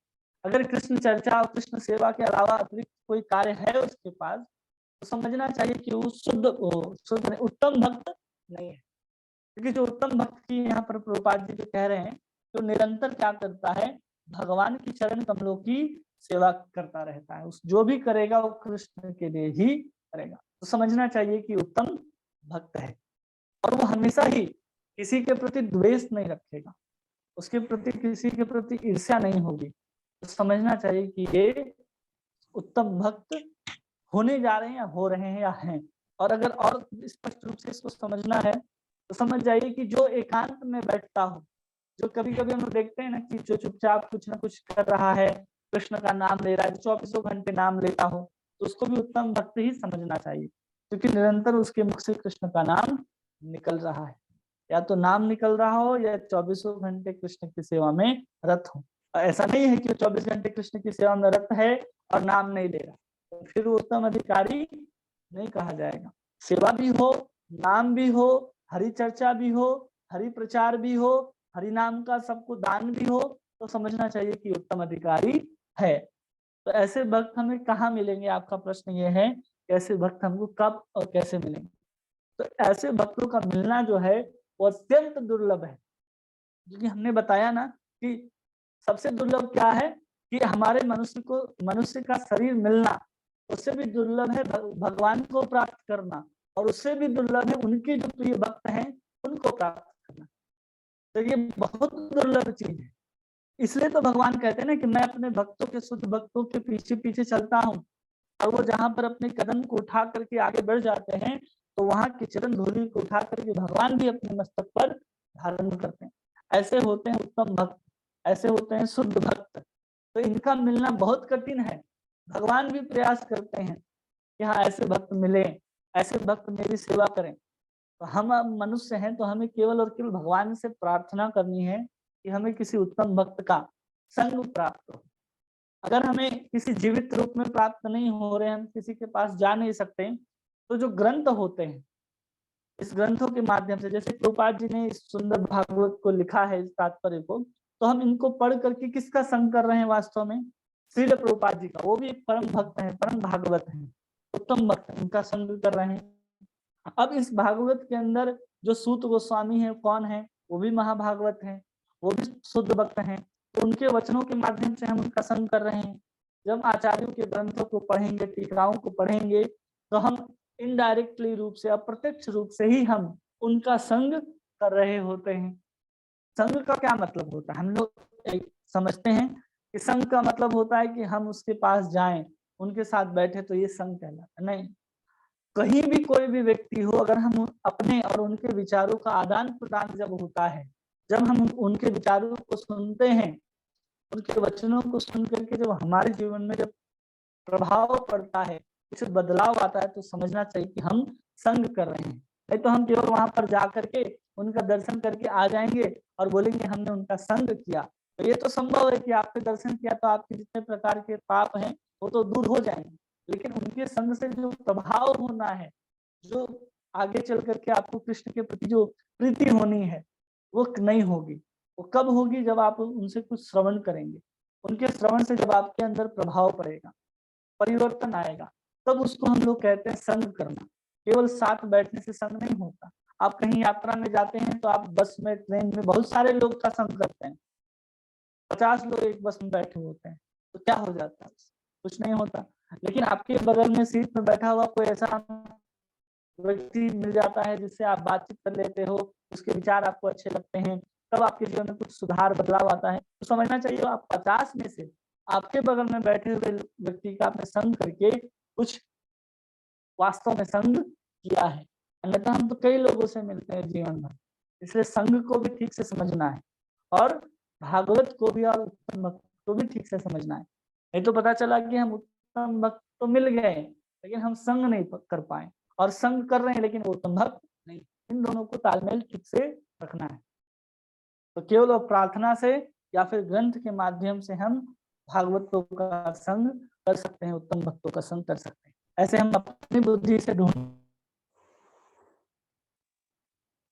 अगर कृष्ण चर्चा और कृष्ण सेवा के अलावा अतिरिक्त कोई कार्य है उसके पास, तो समझना चाहिए कि वो शुद्ध उत्तम भक्त नहीं है। क्योंकि जो उत्तम भक्त की यहाँ पर प्रभुपाद जी जो कह रहे हैं, तो निरंतर क्या करता है, भगवान की चरण कमलों की सेवा करता रहता है। उस जो भी करेगा वो कृष्ण के लिए ही करेगा। तो समझना चाहिए कि उत्तम भक्त है, और वो हमेशा ही किसी के प्रति द्वेष नहीं रखेगा, उसके प्रति किसी के प्रति ईर्ष्या नहीं होगी। तो समझना चाहिए कि ये उत्तम भक्त होने जा रहे हैं या हो रहे हैं या हैं। और अगर और स्पष्ट रूप से इसको समझना है तो समझ जाइए कि जो एकांत में बैठता हो, जो कभी कभी हम लोग देखते हैं ना कि जो चुपचाप कुछ ना कुछ कर रहा है, कृष्ण का नाम ले रहा है, 24 घंटे नाम लेता हो, तो उसको भी उत्तम भक्त ही समझना चाहिए, क्योंकि निरंतर उसके मुख से कृष्ण का नाम निकल रहा है। या तो नाम निकल रहा हो या 24 घंटे कृष्ण की सेवा में रत हो। ऐसा नहीं है कि 24 घंटे कृष्ण की सेवा में रत है और नाम नहीं ले रहा, तो फिर वो उत्तम अधिकारी नहीं कहा जाएगा। सेवा भी हो, नाम भी हो, हरि चर्चा भी हो, हरि प्रचार भी हो, हरि नाम का सबको दान भी हो, तो समझना चाहिए कि उत्तम अधिकारी है। तो ऐसे भक्त हमें कहाँ मिलेंगे? आपका प्रश्न ये है कि ऐसे भक्त हमको कब और कैसे मिलेंगे? तो ऐसे भक्तों का मिलना जो है वो अत्यंत दुर्लभ है, क्योंकि हमने बताया ना कि सबसे दुर्लभ क्या है कि हमारे मनुष्य का शरीर मिलना, उससे भी दुर्लभ है भगवान को प्राप्त करना, और उससे भी दुर्लभ है उनके जो प्रिय भक्त हैं उनको प्राप्त करना। तो ये बहुत दुर्लभ चीज है। इसलिए तो भगवान कहते हैं ना कि मैं अपने भक्तों के, शुद्ध भक्तों के पीछे पीछे चलता हूँ, और वो जहां पर अपने कदम को उठा करके आगे बढ़ जाते हैं तो वहां की चरण धूलि को उठा करके भगवान भी अपने मस्तक पर धारण करते हैं। ऐसे होते हैं उत्तम भक्त, ऐसे होते हैं शुद्ध भक्त। तो इनका मिलना बहुत कठिन है। भगवान भी प्रयास करते हैं कि हाँ ऐसे भक्त मिले, ऐसे भक्त मेरी सेवा करें। तो हम मनुष्य हैं, तो हमें केवल और केवल भगवान से प्रार्थना करनी है कि हमें किसी उत्तम भक्त का संग प्राप्त हो। अगर हमें किसी जीवित रूप में प्राप्त नहीं हो रहे, हम किसी के पास जा नहीं सकते, तो जो ग्रंथ होते हैं, इस ग्रंथों के माध्यम से, जैसे प्रभुपाद जी ने इस सुंदर भागवत को लिखा है, इस तात्पर्य को, तो हम इनको पढ़ करके किसका संग कर रहे हैं? वास्तव में श्रील प्रभुपाद जी का। वो भी एक परम भक्त है, परम भागवत है, उत्तम भक्त, इनका संग कर रहे हैं। अब इस भागवत के अंदर जो सूत गोस्वामी है, कौन है? वो भी महाभागवत है, वो भी शुद्ध भक्त हैं। तो उनके वचनों के माध्यम से हम उनका संग कर रहे हैं। जब आचार्यों के ग्रंथों को पढ़ेंगे, टीकाओं को पढ़ेंगे, तो हम इनडायरेक्टली रूप से, अप्रत्यक्ष रूप से ही हम उनका संग कर रहे होते हैं। संग का क्या मतलब होता है? हम लोग समझते हैं कि संग का मतलब होता है कि हम उसके पास जाएं, उनके साथ बैठे, तो ये संग कहलाता है। नहीं, कहीं भी कोई भी व्यक्ति हो, अगर हम अपने और उनके विचारों का आदान प्रदान जब होता है, जब हम उनके विचारों को सुनते हैं, उनके वचनों को सुन करके जब हमारे जीवन में जब प्रभाव पड़ता है, कुछ बदलाव आता है, तो समझना चाहिए कि हम संग कर रहे हैं। नहीं तो हम केवल वहां पर जा करके उनका दर्शन करके आ जाएंगे और बोलेंगे हमने उनका संग किया। तो ये तो संभव है कि आपने दर्शन किया तो आपके जितने प्रकार के पाप हैं वो तो दूर हो जाएंगे, लेकिन उनके संग से जो प्रभाव होना है, जो आगे चल करके आपको कृष्ण के प्रति जो प्रीति होनी है, वो नहीं होगी। वो कब होगी? जब आप उनसे कुछ श्रवण करेंगे, उनके श्रवण से जब आपके अंदर प्रभाव पड़ेगा, परिवर्तन आएगा, तब उसको हम लोग कहते हैं संग करना। केवल साथ बैठने से संग नहीं होता। आप कहीं यात्रा में जाते हैं तो आप बस में, ट्रेन में बहुत सारे लोग का संग करते हैं, 50 लोग एक बस में बैठे होते हैं, तो क्या हो जाता है? कुछ नहीं होता। लेकिन आपके बगल में सीट में बैठा हुआ कोई ऐसा व्यक्ति मिल जाता है जिससे आप बातचीत कर लेते हो, उसके विचार आपको अच्छे लगते हैं, तब आपके जीवन में कुछ सुधार, बदलाव आता है। तो समझना चाहिए आप 50 में से आपके बगल में बैठे हुए व्यक्ति का आपने संग करके कुछ वास्तव में संग किया है। अन्यथा हम तो कई लोगों से मिलते हैं जीवन भर, इसलिए संग को भी ठीक से समझना है, और भागवत को भी और उत्तम भक्त को भी ठीक से समझना है। नहीं तो पता चला कि हम उत्तम भक्त तो मिल गए, लेकिन हम संग नहीं कर पाए, और संग कर रहे हैं लेकिन वो उत्तम भक्त नहीं। इन दोनों को तालमेल ठीक से रखना है। तो केवल प्रार्थना से या फिर ग्रंथ के माध्यम से हम भागवतों का संग कर सकते हैं, उत्तम भक्तों का संग कर सकते हैं। ऐसे हम अपनी बुद्धि से ढूंढ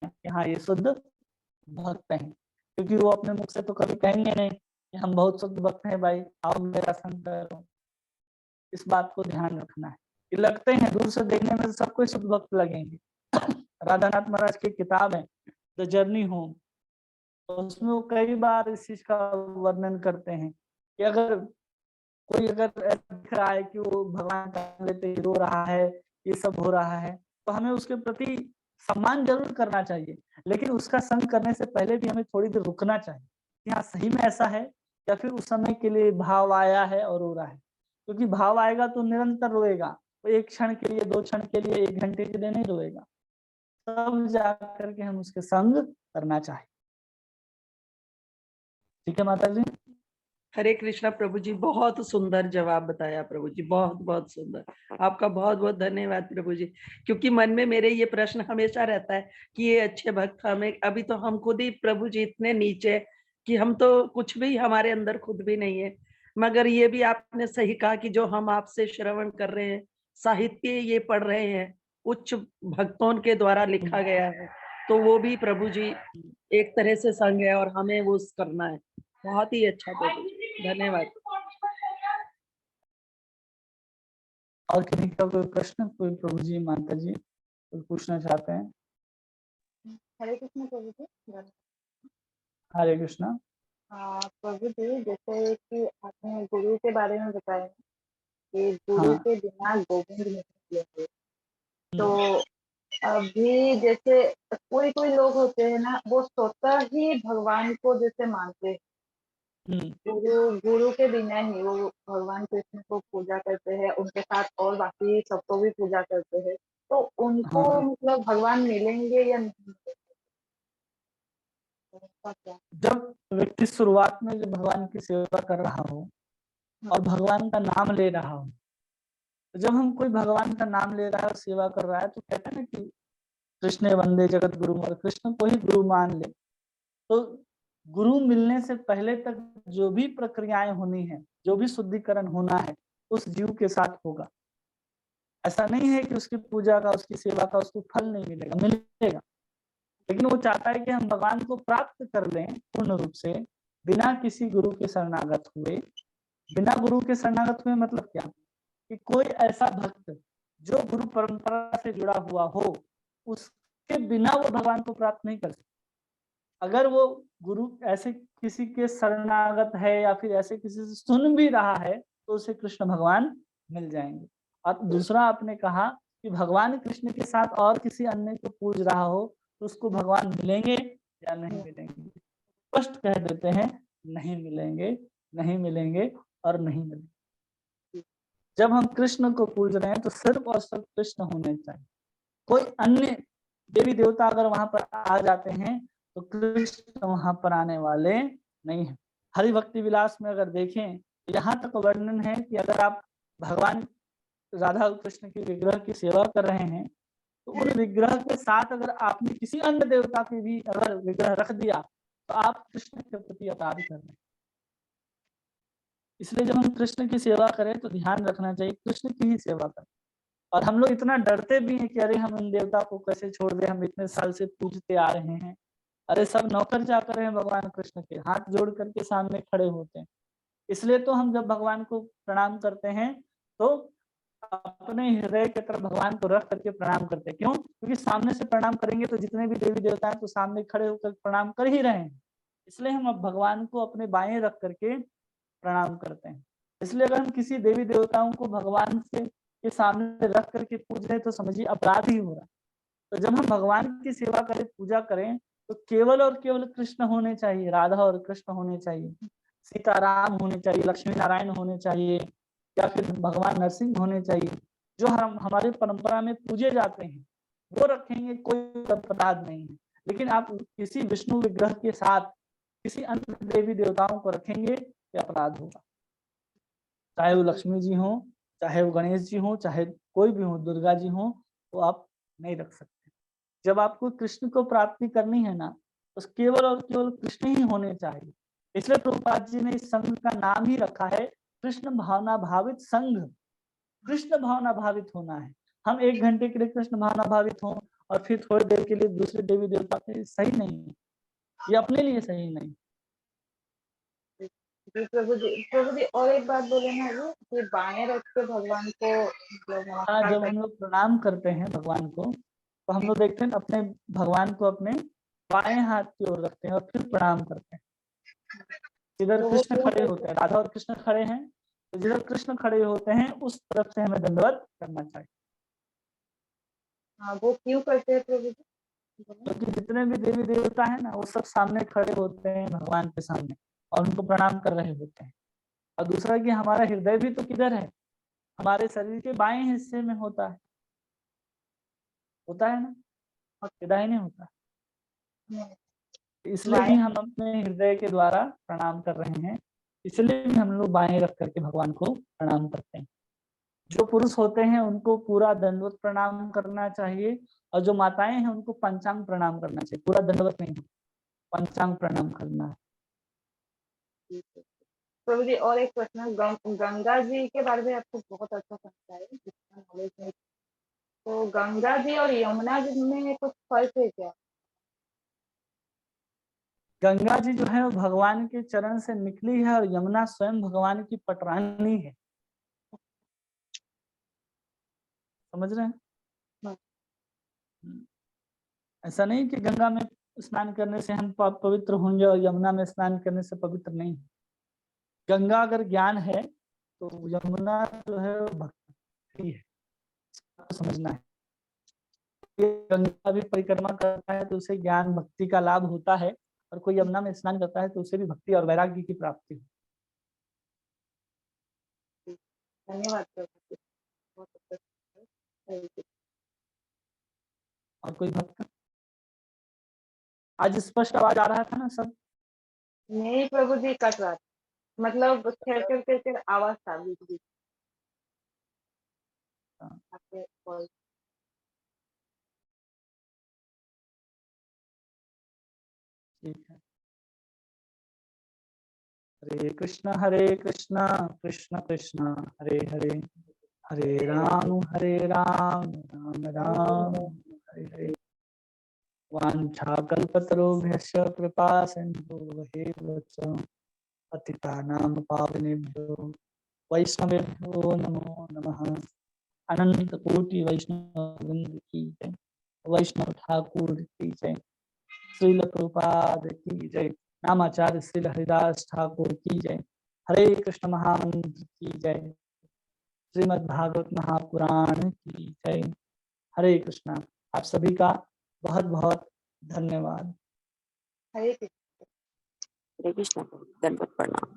कि हाँ ये शुद्ध भक्त हैं, क्योंकि वो अपने मुख से तो कभी कहेंगे नहीं कि हम बहुत शुद्ध भक्त हैं, भाई आओ मेरा संग करो। इस बात को ध्यान रखना है कि लगते हैं, दूर से देखने में सब कोई शुद्ध भक्त लगेंगे। राधानाथ महाराज की किताब है द जर्नी होम, तो उसमें वो कई बार इस चीज का वर्णन करते हैं कि अगर कोई दिख रहा है कि वो भगवान का लेते रो रहा है, ये सब हो रहा है, तो हमें उसके प्रति सम्मान जरूर करना चाहिए, लेकिन उसका संग करने से पहले भी हमें थोड़ी देर रुकना चाहिए कि हाँ सही में ऐसा है, या फिर उस समय के लिए भाव आया है और रो रहा है। क्योंकि भाव आएगा तो निरंतर रोएगा, वो एक क्षण के लिए, 2 क्षण के लिए, 1 घंटे के लिए नहीं रोएगा, तब जाकर के हम उसके संग करना चाहिए। ठीक है माता जी। हरे कृष्णा प्रभु जी, बहुत सुंदर जवाब बताया प्रभु जी, बहुत बहुत सुंदर। आपका बहुत बहुत धन्यवाद प्रभु जी, क्योंकि मन में मेरे ये प्रश्न हमेशा रहता है कि ये अच्छे भक्त हमें, अभी तो हम खुद ही प्रभु जी इतने नीचे कि हम तो कुछ भी हमारे अंदर खुद भी नहीं है, मगर ये भी आपने सही कहा कि जो हम आपसे श्रवण कर रहे हैं, साहित्य ये पढ़ रहे हैं, उच्च भक्तों के द्वारा लिखा गया है, तो वो भी प्रभु जी एक तरह से संग है और हमें वो करना है। बहुत ही अच्छा प्रभु, धन्यवाद। और किसी का कोई प्रश्न, कोई प्रभु जी, माता जी कोई पूछना चाहते हैं? हरे कृष्ण प्रभु जी। हरे कृष्णा। प्रभु जी, जैसे कि आपने गुरु के बारे में बताया कि गुरु हाँ। के बिना गोविंद नहीं मिलेंगे, तो अभी जैसे कोई कोई लोग होते हैं ना, वो स्वतः ही भगवान को जैसे मानते हैं, गुरु के बिना ही वो भगवान कृष्ण को पूजा करते हैं, उनके साथ और बाकी सबको भी पूजा करते हैं, तो उनको हाँ। मतलब भगवान मिलेंगे या नहीं मिलेंगे? जब व्यक्ति शुरुआत में जब भगवान की सेवा कर रहा हो और भगवान का नाम ले रहा हो, तो जब हम कोई भगवान का नाम ले रहा है और सेवा कर रहा है, तो कहते हैं ना कि कृष्ण वंदे जगत गुरु, और कृष्ण को ही गुरु मान ले। तो गुरु मिलने से पहले तक जो भी प्रक्रियाएं होनी है, जो भी शुद्धिकरण होना है, उस जीव के साथ होगा। ऐसा नहीं है कि उसकी पूजा का, उसकी सेवा का उसको फल नहीं मिलेगा, मिलेगा, लेकिन वो चाहता है कि हम भगवान को प्राप्त कर लें पूर्ण रूप से, बिना किसी गुरु के शरणागत हुए। बिना गुरु के शरणागत हुए मतलब क्या, कि कोई ऐसा भक्त जो गुरु परंपरा से जुड़ा हुआ हो, उसके बिना वो भगवान को प्राप्त नहीं कर सकता। अगर वो गुरु ऐसे किसी के शरणागत है या फिर ऐसे किसी से सुन भी रहा है, तो उसे कृष्ण भगवान मिल जाएंगे। और दूसरा आपने कहा कि भगवान कृष्ण के साथ और किसी अन्य को पूज रहा हो, तो उसको भगवान मिलेंगे या नहीं मिलेंगे? स्पष्ट कह देते हैं, नहीं मिलेंगे, नहीं मिलेंगे और नहीं मिलेंगे। जब हम कृष्ण को पूज रहे हैं तो सिर्फ और सिर्फ कृष्ण होने चाहिए। कोई अन्य देवी देवता अगर वहां पर आ जाते हैं तो कृष्ण वहां पर आने वाले नहीं है। हरि भक्ति विलास में अगर देखें, यहाँ तक वर्णन है कि अगर आप भगवान राधा कृष्ण के विग्रह की सेवा कर रहे हैं, तो उन विग्रह के साथ अगर आपने किसी अन्य देवता के भी अगर विग्रह रख दिया, तो आप कृष्ण के प्रति अपराध कर रहे हैं। इसलिए जब हम कृष्ण की सेवा करें तो ध्यान रखना चाहिए कृष्ण की ही सेवा करें। और हम लोग इतना डरते भी हैं कि अरे हम इन देवता को कैसे छोड़ दें, हम इतने साल से पूजते आ रहे हैं। अरे सब नौकर चाकर हैं भगवान कृष्ण के, हाथ जोड़ करके सामने खड़े होते हैं। इसलिए तो हम जब भगवान को प्रणाम करते हैं तो अपने हृदय की तरफ भगवान को रख करके प्रणाम करते हैं। क्यों? क्योंकि सामने से प्रणाम करेंगे तो जितने भी देवी देवता हैं तो सामने खड़े होकर प्रणाम कर ही रहे हैं। इसलिए हम अब भगवान को अपने बाएं रख करके प्रणाम करते हैं। इसलिए अगर हम किसी देवी देवताओं को भगवान से के सामने रख करके पूज रहे तो समझिए अपराध ही हो रहा है। तो जब हम भगवान की सेवा करें, पूजा करें, तो केवल और केवल कृष्ण होने चाहिए, राधा और कृष्ण होने चाहिए, सीताराम होने चाहिए, लक्ष्मी नारायण होने चाहिए, या फिर भगवान नरसिंह होने चाहिए, जो हम हमारे परंपरा में पूजे जाते हैं, वो रखेंगे, कोई अपराध नहीं है। लेकिन आप किसी विष्णु विग्रह के साथ किसी अन्य देवी देवताओं को रखेंगे, ये अपराध होगा। चाहे वो लक्ष्मी जी हो, चाहे वो गणेश जी हो, चाहे कोई भी हो, दुर्गा जी हो, तो आप नहीं रख सकते। जब आपको कृष्ण को प्राप्ति करनी है ना, तो केवल और केवल कृष्ण ही होने चाहिए। इसलिए प्रभुपाद जी ने इस संघ का नाम ही रखा है कृष्ण भावना भावित संघ। कृष्ण भावना भावित होना है। हम 1 घंटे के लिए कृष्ण भावना भावित हों और फिर थोड़ी देर के लिए दूसरे देवी देवता के, सही नहीं है, ये अपने लिए सही नहीं। जी प्रभु जी, और एक बात बोले ना वो कि बाएं रख के भगवान को हाँ, जब हम लोग प्रणाम करते हैं भगवान को, तो हम लोग देखते हैं अपने भगवान को अपने बाएं हाथ की ओर रखते हैं और फिर प्रणाम करते हैं। जिधर कृष्ण खड़े होते हैं, राधा और कृष्ण खड़े हैं, तो जिधर कृष्ण खड़े होते हैं उस तरफ से हमें दंडवत करना चाहिए। हाँ, वो क्यों करते हैं प्रभु जी? क्योंकि जितने भी देवी देवता है ना, वो सब सामने खड़े होते हैं भगवान के सामने और उनको प्रणाम कर रहे होते हैं। और दूसरा कि हमारा हृदय भी तो किधर है, हमारे शरीर के बाएं हिस्से में होता है ना, दाहिने होता है। इसलिए भी हम अपने हृदय के द्वारा प्रणाम कर रहे हैं, इसलिए भी हम लोग बाएं रख करके भगवान को प्रणाम करते हैं। जो पुरुष होते हैं उनको पूरा दंडवत प्रणाम करना चाहिए, और जो माताएं हैं उनको पंचांग प्रणाम करना चाहिए, पूरा दंडवत नहीं, पंचांग प्रणाम करना है। प्रभु जी, और एक प्रश्न, गंगा जी के बारे में आपको बहुत अच्छा समझा है, जितना नॉलेज है, तो गंगा जी और यमुना जी में कुछ फर्क है क्या? गंगा जी जो है वो भगवान के चरण से निकली है, और यमुना स्वयं भगवान की पटरानी है, समझ रहे हैं? ऐसा नहीं कि गंगा में स्नान करने से हम पवित्र होंगे और यमुना में स्नान करने से पवित्र नहीं। गंगा अगर ज्ञान है तो यमुना जो है वो भक्ति है, आपको समझना है। गंगा भी परिक्रमा करता है तो उसे ज्ञान भक्ति का लाभ होता है, और कोई यमुना में स्नान करता है तो उसे भी भक्ति और वैराग्य की प्राप्ति होती है। धन्यवाद। और कोई भक्त आज स्पष्ट आवाज आ रहा था ना सब? नहीं प्रभु जी, कट रहा था, मतलब खेल आवाज था बीच। ठीक है। हरे कृष्णा कृष्ण कृष्ण हरे हरे, हरे राम राम राम हरे हरे। वाञ्छाकल्पतरुभ्यश्च कृपा सिन्धुभ्यैव च पतितानां पावनेभ्यो वैष्णवेभ्यो नमो नमः। अनंत कोटि वैष्णव की जय, वैष्णव ठाकुर की जय, श्रील प्रभुपाद की जय, नामाचार्य श्रील हरिदास ठाकुर की जय, हरे कृष्ण महामंत्र की जय, श्रीमद् भागवत महापुराण की जय। हरे कृष्णा। आप सभी का बहुत बहुत धन्यवाद। हरे कृष्ण। हरे कृष्ण, दंडवत प्रणाम।